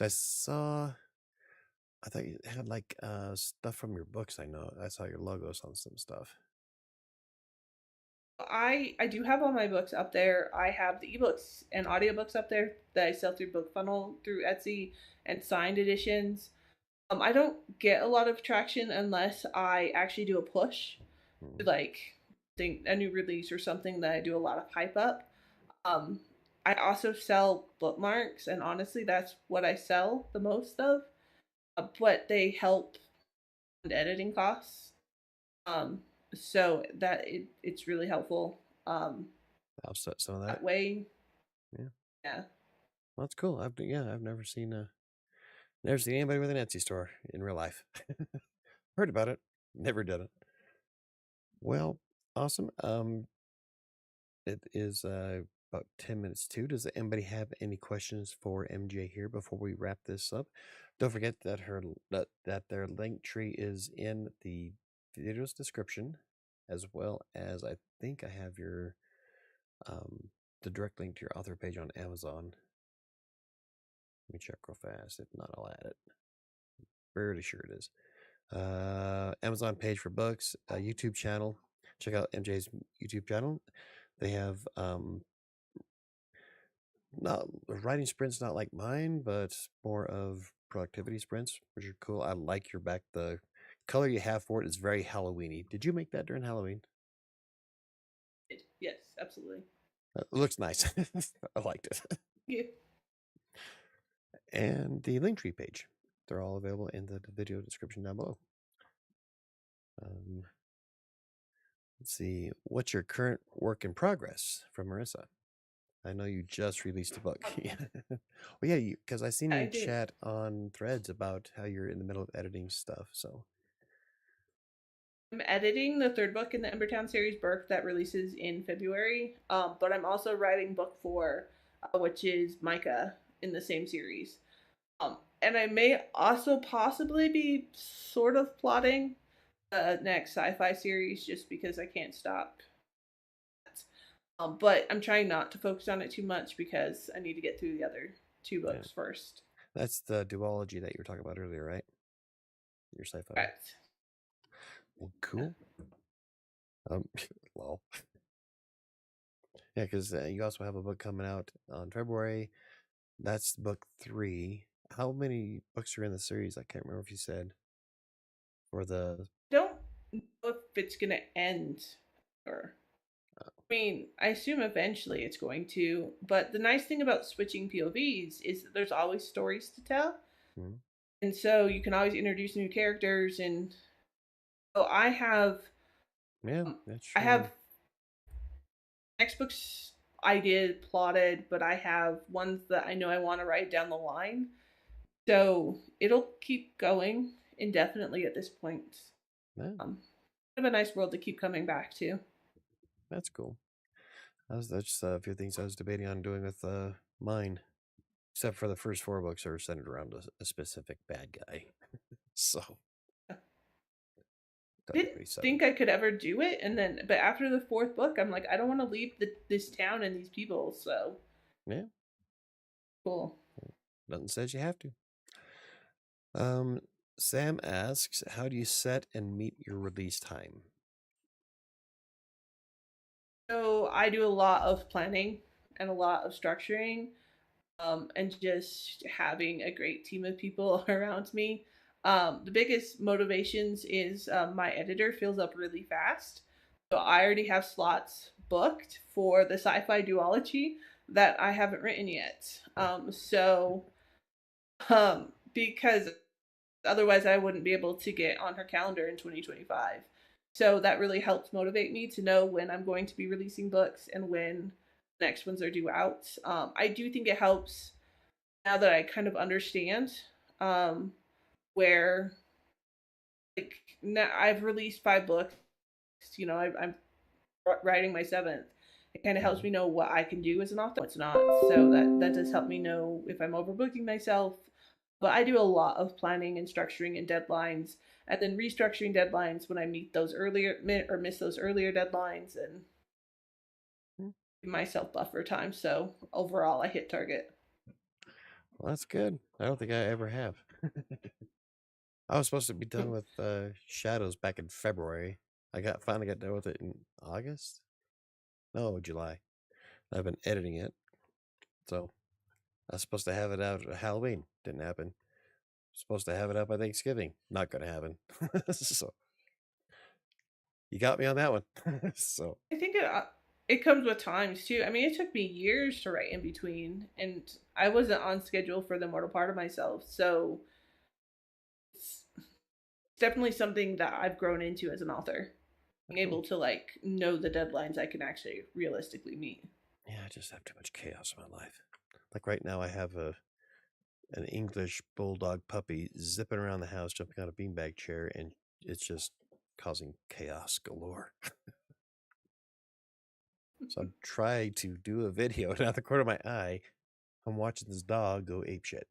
[SPEAKER 1] So I thought you had like stuff from your books. I know I saw your logos on some stuff.
[SPEAKER 2] I do have all my books up there. I have the ebooks and audiobooks up there that I sell through BookFunnel through Etsy and signed editions. I don't get a lot of traction unless I actually do a push,
[SPEAKER 1] Mm,
[SPEAKER 2] like think a new release or something that I do a lot of hype up. Um, I also sell bookmarks, and honestly, that's what I sell the most of. But they help fund editing costs. Um, so it's really helpful.
[SPEAKER 1] I'll set some of that.
[SPEAKER 2] That way,
[SPEAKER 1] Yeah,
[SPEAKER 2] yeah.
[SPEAKER 1] well, that's cool. I've never seen anybody with an Etsy store in real life. Heard about it, never done it. Well, awesome. It is about 10 minutes to. Does anybody have any questions for MJ here before we wrap this up? Don't forget that that their link tree is in the video's description, as well as I think I have your um the direct link to your author page on Amazon. Let me check real fast. If not, I'll add it. Fairly sure it is. Amazon page for books, YouTube channel. Check out MJ's YouTube channel. They have not writing sprints, not like mine, but more of productivity sprints, which are cool. I like your back. The color you have for it is very Halloweeny. Did you make that during Halloween?
[SPEAKER 2] Yes, absolutely.
[SPEAKER 1] It looks nice. I liked it.
[SPEAKER 2] Yeah.
[SPEAKER 1] And the Linktree page. They're all available in the video description down below. Let's see. What's your current work in progress from Marissa? I know you just released a book.
[SPEAKER 2] Um,
[SPEAKER 1] Well, yeah, because I seen
[SPEAKER 2] I
[SPEAKER 1] you
[SPEAKER 2] did.
[SPEAKER 1] chat on Threads about how you're in the middle of editing stuff. So,
[SPEAKER 2] I'm editing the third book in the Embertown series, Burke, that releases in February. But I'm also writing book four, which is Micah in the same series. And I may also possibly be sort of plotting the next sci-fi series just because I can't stop. But I'm trying not to focus on it too much because I need to get through the other two
[SPEAKER 1] yeah,
[SPEAKER 2] books first.
[SPEAKER 1] that's the duology that you were talking about earlier, right? Your sci-fi.
[SPEAKER 2] Correct.
[SPEAKER 1] Well, cool. Well, yeah, because you also have a book coming out on February. That's book 3. How many books are in the series? I can't remember if you said. For the
[SPEAKER 2] Don't know if it's gonna end or I mean, I assume eventually it's going to, but the nice thing about switching POVs is that there's always stories to tell.
[SPEAKER 1] Mhm.
[SPEAKER 2] And so you can always introduce new characters and so
[SPEAKER 1] Yeah,
[SPEAKER 2] um,
[SPEAKER 1] that's
[SPEAKER 2] I
[SPEAKER 1] true.
[SPEAKER 2] have next books I did plotted, but I have ones that I know I want to write down the line. So it'll keep going indefinitely at this point.
[SPEAKER 1] Yeah,
[SPEAKER 2] Kind of a nice world to keep coming back to.
[SPEAKER 1] that's cool. That's just a few things I was debating on doing with mine. Except for the first 4 books are centered around a specific bad guy. So,
[SPEAKER 2] Didn't
[SPEAKER 1] technically 7.
[SPEAKER 2] think I could ever do it, and then but after the fourth book, I'm like, I don't want to leave this town and these people. So
[SPEAKER 1] Yeah,
[SPEAKER 2] cool.
[SPEAKER 1] nothing says you have to. Um, Sam asks, how do you set and meet your release time?
[SPEAKER 2] So I do a lot of planning and a lot of structuring, and just having a great team of people around me. The biggest motivations is my editor fills up really fast. So I already have slots booked for the sci-fi duology that I haven't written yet. Because otherwise I wouldn't be able to get on her calendar in 2025. So that really helps motivate me to know when I'm going to be releasing books and when the next ones are due out. I do think it helps now that I kind of understand um, where like now I've released 5 books. You know, I'm writing my seventh. It kind of helps
[SPEAKER 1] Mhm.
[SPEAKER 2] me know what I can do as an author, what's not. So that does help me know if I'm overbooking myself. But I do a lot of planning and structuring and deadlines, and then restructuring deadlines when I meet those earlier or miss those earlier deadlines, and
[SPEAKER 1] Mm.
[SPEAKER 2] give myself buffer time. So overall, I hit target.
[SPEAKER 1] Well, that's good. I don't think I ever have. I was supposed to be done with Shadows back in February. Finally got done with it in August. No, July. I've been editing it, so I was supposed to have it out at Halloween. Didn't happen. Supposed to have it out by Thanksgiving. Not gonna happen. So you got me on that one. So
[SPEAKER 2] I think it comes with times too. I mean, it took me years to write in between, and I wasn't on schedule for the mortal part of myself. So it's definitely something that I've grown into as an author, being
[SPEAKER 1] cool.
[SPEAKER 2] able to like know the deadlines I can actually realistically meet.
[SPEAKER 1] Yeah, I just have too much chaos in my life. Like right now, I have an English bulldog puppy zipping around the house, jumping on a beanbag chair, and it's just causing chaos galore. So I'm trying to do a video, and out the corner of my eye, I'm watching this dog go apeshit.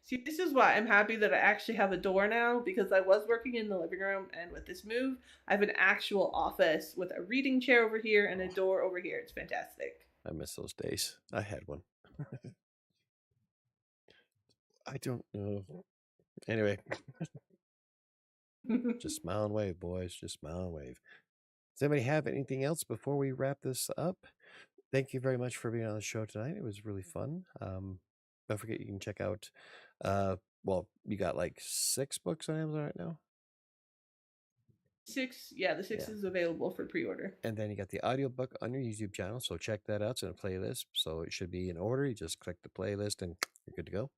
[SPEAKER 2] See, this is why I'm happy that I actually have a door now, because I was working in the living room, and with this move, I have an actual office with a reading chair over here and a door over here. It's fantastic.
[SPEAKER 1] I miss those days. I had one. I don't know. Anyway, just smile and wave, boys. Just smile and wave. Does anybody have anything else before we wrap this up? Thank you very much for being on the show tonight. It was really fun. Don't forget you can check out well, you got like 6 books on Amazon right now.
[SPEAKER 2] The six is available for pre-order.
[SPEAKER 1] And then you got the audiobook on your YouTube channel, so check that out. It's in a playlist, so it should be in order. You just click the playlist and you're good to go.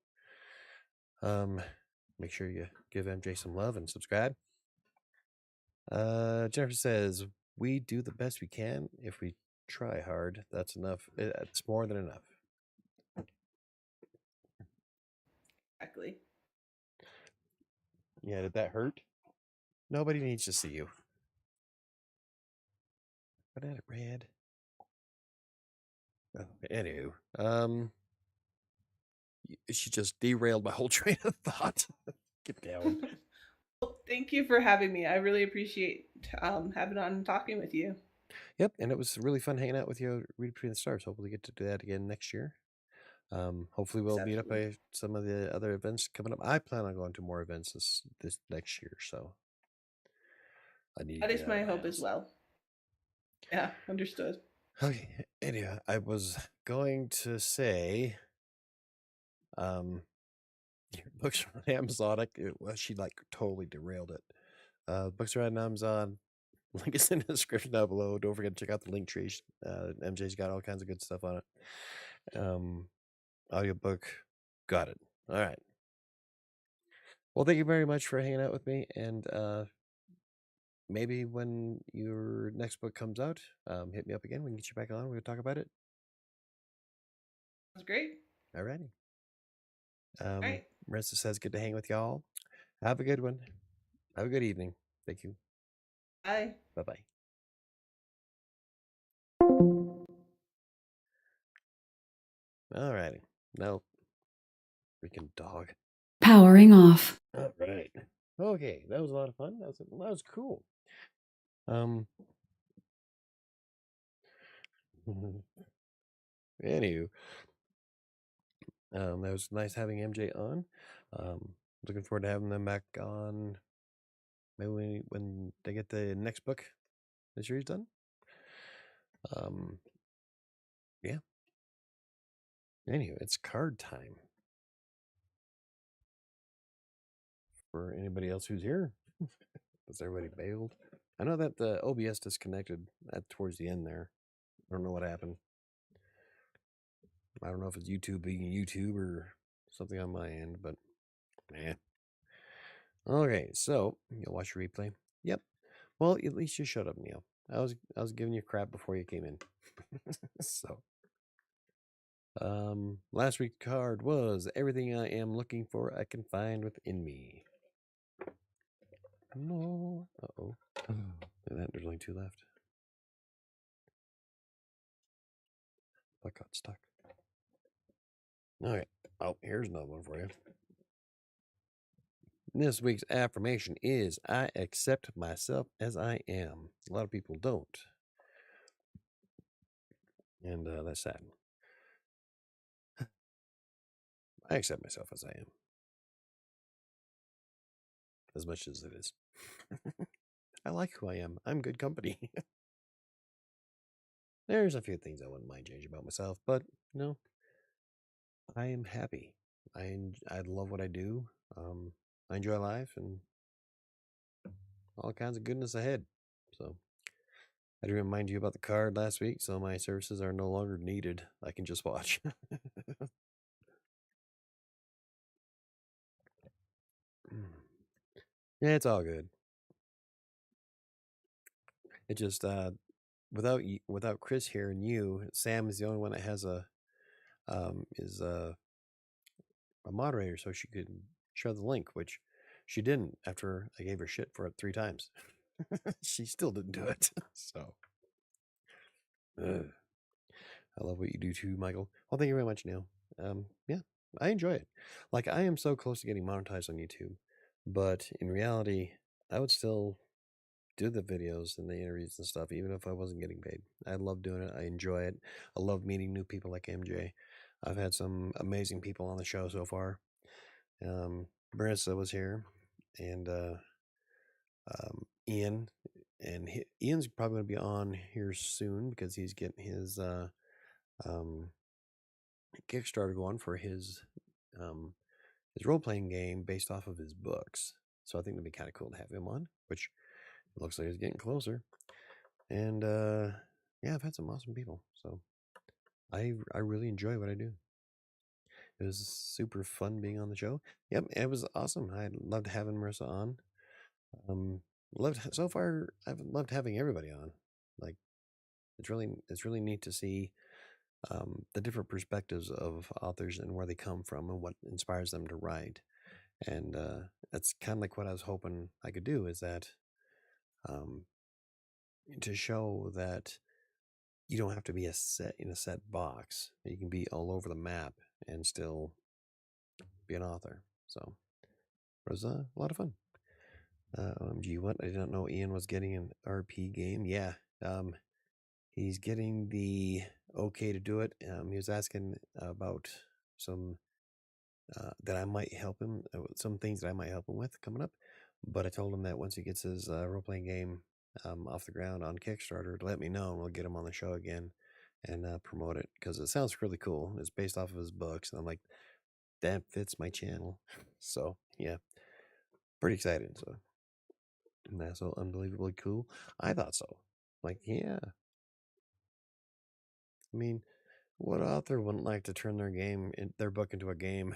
[SPEAKER 1] Make sure you give MJ some love and subscribe. Jennifer says, we do the best we can. If we try hard, that's enough. It's more than enough.
[SPEAKER 2] Exactly.
[SPEAKER 1] Yeah, did that hurt? Nobody needs to see you. Banana bread. Oh, anywho, she just derailed my whole train of thought. Get down.
[SPEAKER 2] Well, thank you for having me. I really appreciate having on and talking with you.
[SPEAKER 1] Yep, and it was really fun hanging out with you. Read Between the Stars. Hopefully, get to do that again next year. Hopefully, we'll meet up at some of the other events coming up. I plan on going to more events this next year, so I need.
[SPEAKER 2] That is my hope as well. Yeah, understood.
[SPEAKER 1] Okay. Anyway, I was going to say, your books are on Amazon. She like totally derailed it. Books are on Amazon. Link is in the description down below. Don't forget to check out the link tree. MJ's got all kinds of good stuff on it. Audiobook, got it. All right. Well, thank you very much for hanging out with me, and maybe when your next book comes out, hit me up again. We can get you back on. We'll talk about it.
[SPEAKER 2] That's great.
[SPEAKER 1] All righty.
[SPEAKER 2] All right.
[SPEAKER 1] Marissa says, good to hang with y'all. Have a good one. Have a good evening. Thank you.
[SPEAKER 2] Bye.
[SPEAKER 1] Bye-bye. All righty. No. Freaking dog.
[SPEAKER 3] Powering off.
[SPEAKER 1] All right. Okay, that was a lot of fun. That was cool. Anywho, that was nice having MJ on. Looking forward to having them back on. Maybe when they get the next book, the series done. Yeah. Anyway, it's card time. For anybody else who's here, has everybody bailed? I know that the OBS disconnected towards the end there. I don't know what happened. I don't know if it's YouTube being YouTube or something on my end, but man. Okay, so you'll watch your replay. Yep. Well, at least you shut up, Neil. I was giving you crap before you came in. So last week's card was everything I am looking for I can find within me. No. Uh-oh. And that there's only 2 left. I got stuck. Okay. Oh, here's another one for you. This week's affirmation is I accept myself as I am. A lot of people don't. And that's sad. I accept myself as I am. As much as it is. I like who I am. I'm good company. There's a few things I wouldn't mind changing about myself, but no. I am happy. I love what I do. I enjoy life and all kinds of goodness ahead. So I didn't remind you about the card last week, so my services are no longer needed. I can just watch. Yeah, it's all good. It just without Chris here and you, Sam is the only one that has a moderator, so she could share the link, which She didn't after I gave her shit for it 3 times. She still didn't do it. So, I love what you do too, Michael. Well, thank you very much, Neil. Yeah, I enjoy it. Like, I am so close to getting monetized on YouTube, but in reality, I would still do the videos and the interviews and stuff, even if I wasn't getting paid. I love doing it. I enjoy it. I love meeting new people like MJ. I've had some amazing people on the show so far. Marissa was here, and Ian, and Ian's probably going to be on here soon because he's getting um, Kickstarter going for his role playing game based off of his books. So I think it'd be kind of cool to have him on, which it looks like he's getting closer. And yeah, I've had some awesome people, so I really enjoy what I do. It was super fun being on the show. Yep, it was awesome. I loved having Marissa on. Loved so far. I've loved having everybody on. Like, it's really neat to see the different perspectives of authors and where they come from and what inspires them to write. And that's kind of like what I was hoping I could do, is that um, to show that you don't have to be in a set box. You can be all over the map and still be an author. So it was a lot of fun. OMG, what? I didn't know Ian was getting an RP game. Yeah. He's getting the okay to do it. He was asking about some that I might help him, some things that I might help him with coming up. But I told him that once he gets his role playing game off the ground on Kickstarter, to let me know, and we'll get him on the show again and promote it, because it sounds really cool. It's based off of his books, and I'm like, that fits my channel. So yeah, pretty excited. So, and that's so unbelievably cool. I thought so. Like, yeah. I mean, what author wouldn't like to turn their book into a game?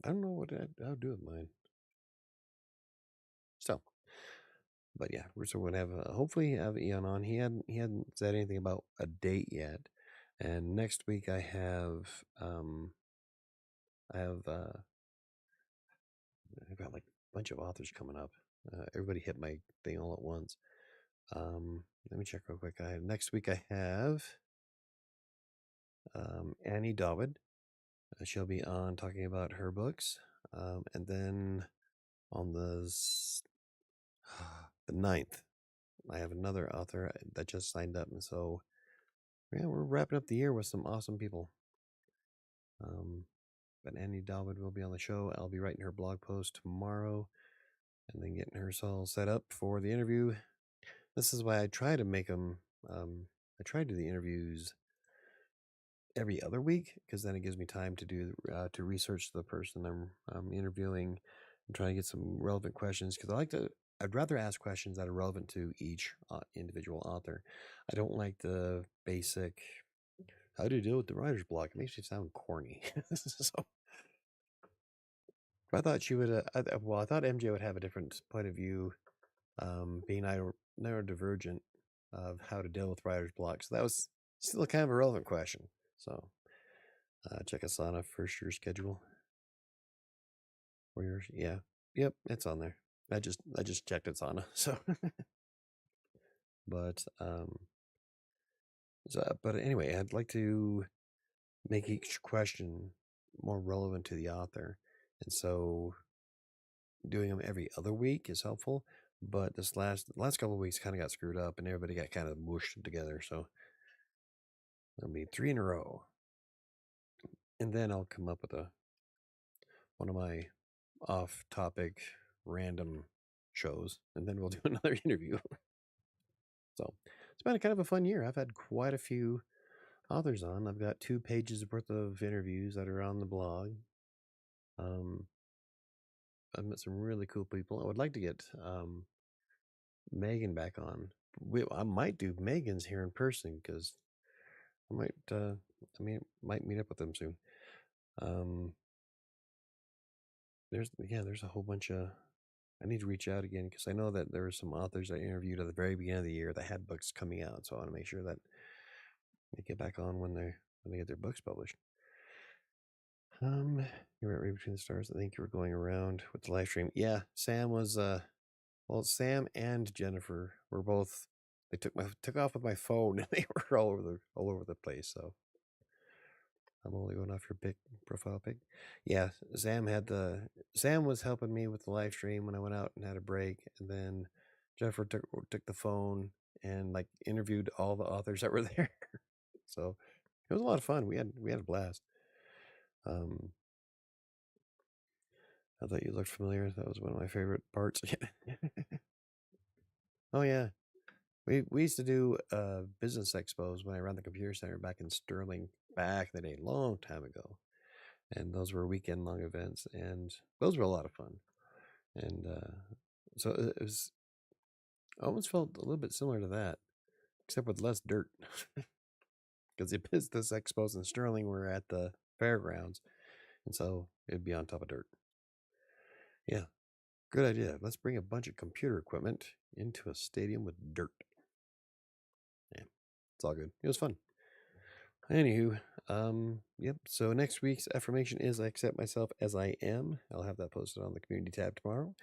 [SPEAKER 1] I don't know what I'd do with mine. So, but yeah, we're still gonna have hopefully have Ian on. He hadn't said anything about a date yet, and next week I have I have I've got like a bunch of authors coming up. Everybody hit my thing all at once. Let me check real quick. Next week I have Annie David. She'll be on talking about her books, and then on the 9th, I have another author that just signed up, and so yeah, we're wrapping up the year with some awesome people. But Annie David will be on the show. I'll be writing her blog post tomorrow, and then getting her all set up for the interview. This is why I try to make them. I try to do the interviews every other week, because then it gives me time to research the person I'm interviewing and try to get some relevant questions, because I'd rather ask questions that are relevant to each individual author. I don't like the basic, how do you deal with the writer's block? It makes you sound corny. So I thought she would I thought MJ would have a different point of view, being neurodivergent, of how to deal with writer's block. So that was still kind of a relevant question. So check Asana first year schedule. Yeah, yep, it's on there. I just checked Asana. So, but but anyway, I'd like to make each question more relevant to the author, and so doing them every other week is helpful. But the last couple of weeks kind of got screwed up, and everybody got kind of mushed together. So there'll be 3 in a row, and then I'll come up with one of my off-topic random shows, and then we'll do another interview. So it's been kind of a fun year. I've had quite a few authors on. I've got 2 pages worth of interviews that are on the blog. I've met some really cool people. I would like to get Megan back on. I might do Megan's here in person, because I might meet up with them soon. There's a whole bunch of. I need to reach out again, because I know that there were some authors I interviewed at the very beginning of the year that had books coming out. So I want to make sure that they get back on when they get their books published. You were right between the stars. I think you were going around with the live stream. Yeah, Sam was well, Sam and Jennifer were both. They took off with my phone, and they were all over the place. So I'm only going off your pic profile pic. Yeah, Sam was helping me with the live stream when I went out and had a break, and then Jennifer took the phone and like interviewed all the authors that were there. So it was a lot of fun. We had a blast. I thought you looked familiar. That was one of my favorite parts. Oh yeah, we used to do business expos when I ran the computer center back in Sterling back in the day, long time ago, and those were weekend long events, and those were a lot of fun. And so it was almost felt a little bit similar to that, except with less dirt, because the business expos in Sterling were at the fairgrounds, and so it'd be on top of dirt. Yeah, good idea. Let's bring a bunch of computer equipment into a stadium with dirt. Yeah, it's all good. It was fun. Anywho, yep. So next week's affirmation is I accept myself as I am. I'll have that posted on the community tab tomorrow.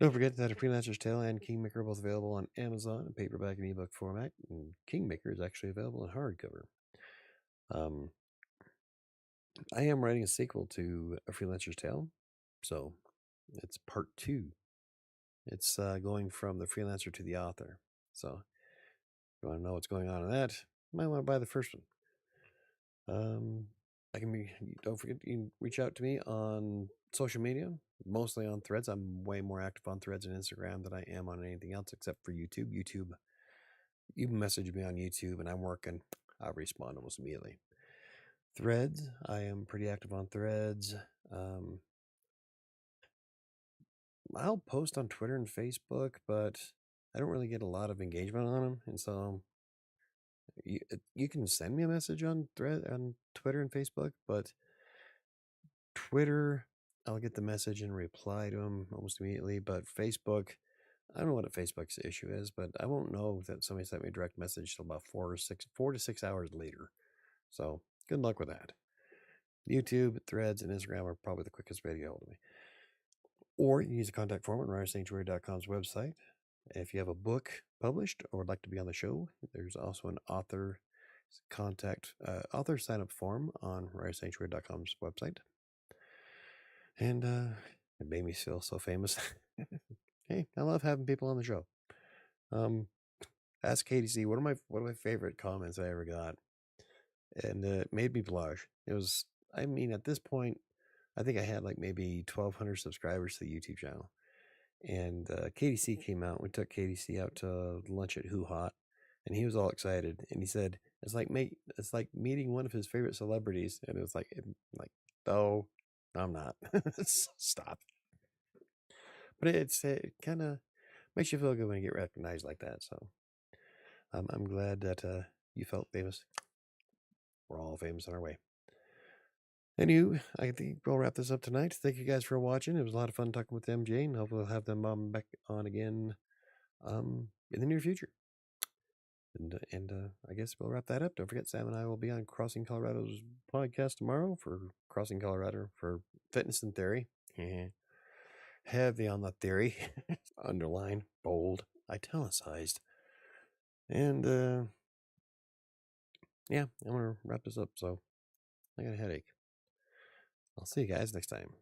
[SPEAKER 1] Don't forget that A Freelancer's Tale and Kingmaker are both available on Amazon in paperback and ebook format, and Kingmaker is actually available in hardcover. I am writing a sequel to A Freelancer's Tale, so it's part 2. It's going from the freelancer to the author. So if you want to know what's going on in that, you might want to buy the first one. Don't forget, you can reach out to me on social media, mostly on Threads. I'm way more active on Threads and Instagram than I am on anything else except for YouTube. You message me on YouTube and I'm working, I'll respond almost immediately. Threads, I am pretty active on Threads. I'll post on Twitter and Facebook, but I don't really get a lot of engagement on them, and so you can send me a message on Twitter and Facebook, but Twitter, I'll get the message and reply to them almost immediately. But Facebook, I don't know what a Facebook's issue is, but I won't know that somebody sent me a direct message till about 4 to 6 hours later. So good luck with that. YouTube, Threads, and Instagram are probably the quickest way to get hold of me. Or you can use the contact form on WriterSanctuary.com's website. If you have a book published or would like to be on the show, there's also an author sign up form on WriterSanctuary.com's website. And it made me feel so famous. Hey, I love having people on the show. Ask KDC, one of my favorite comments I ever got, and it made me blush. It was, I mean, at this point, I think I had like maybe 1,200 subscribers to the YouTube channel. And KDC came out. We took KDC out to lunch at Who Hot, and he was all excited. And he said, "It's like meeting one of his favorite celebrities." And it was like, oh, I'm not. Stop. But it kind of makes you feel good when you get recognized like that. So I'm glad that you felt famous. We're all famous in our way. Anywho, I think we'll wrap this up tonight. Thank you guys for watching. It was a lot of fun talking with MJ, and hopefully we'll have them back on again in the near future. And I guess we'll wrap that up. Don't forget, Sam and I will be on Crossing Colorado's podcast tomorrow for Crossing Colorado for Fitness and Theory. Heavy on the theory. Underline, bold, italicized. And yeah, I'm going to wrap this up. So I got a headache. I'll see you guys next time.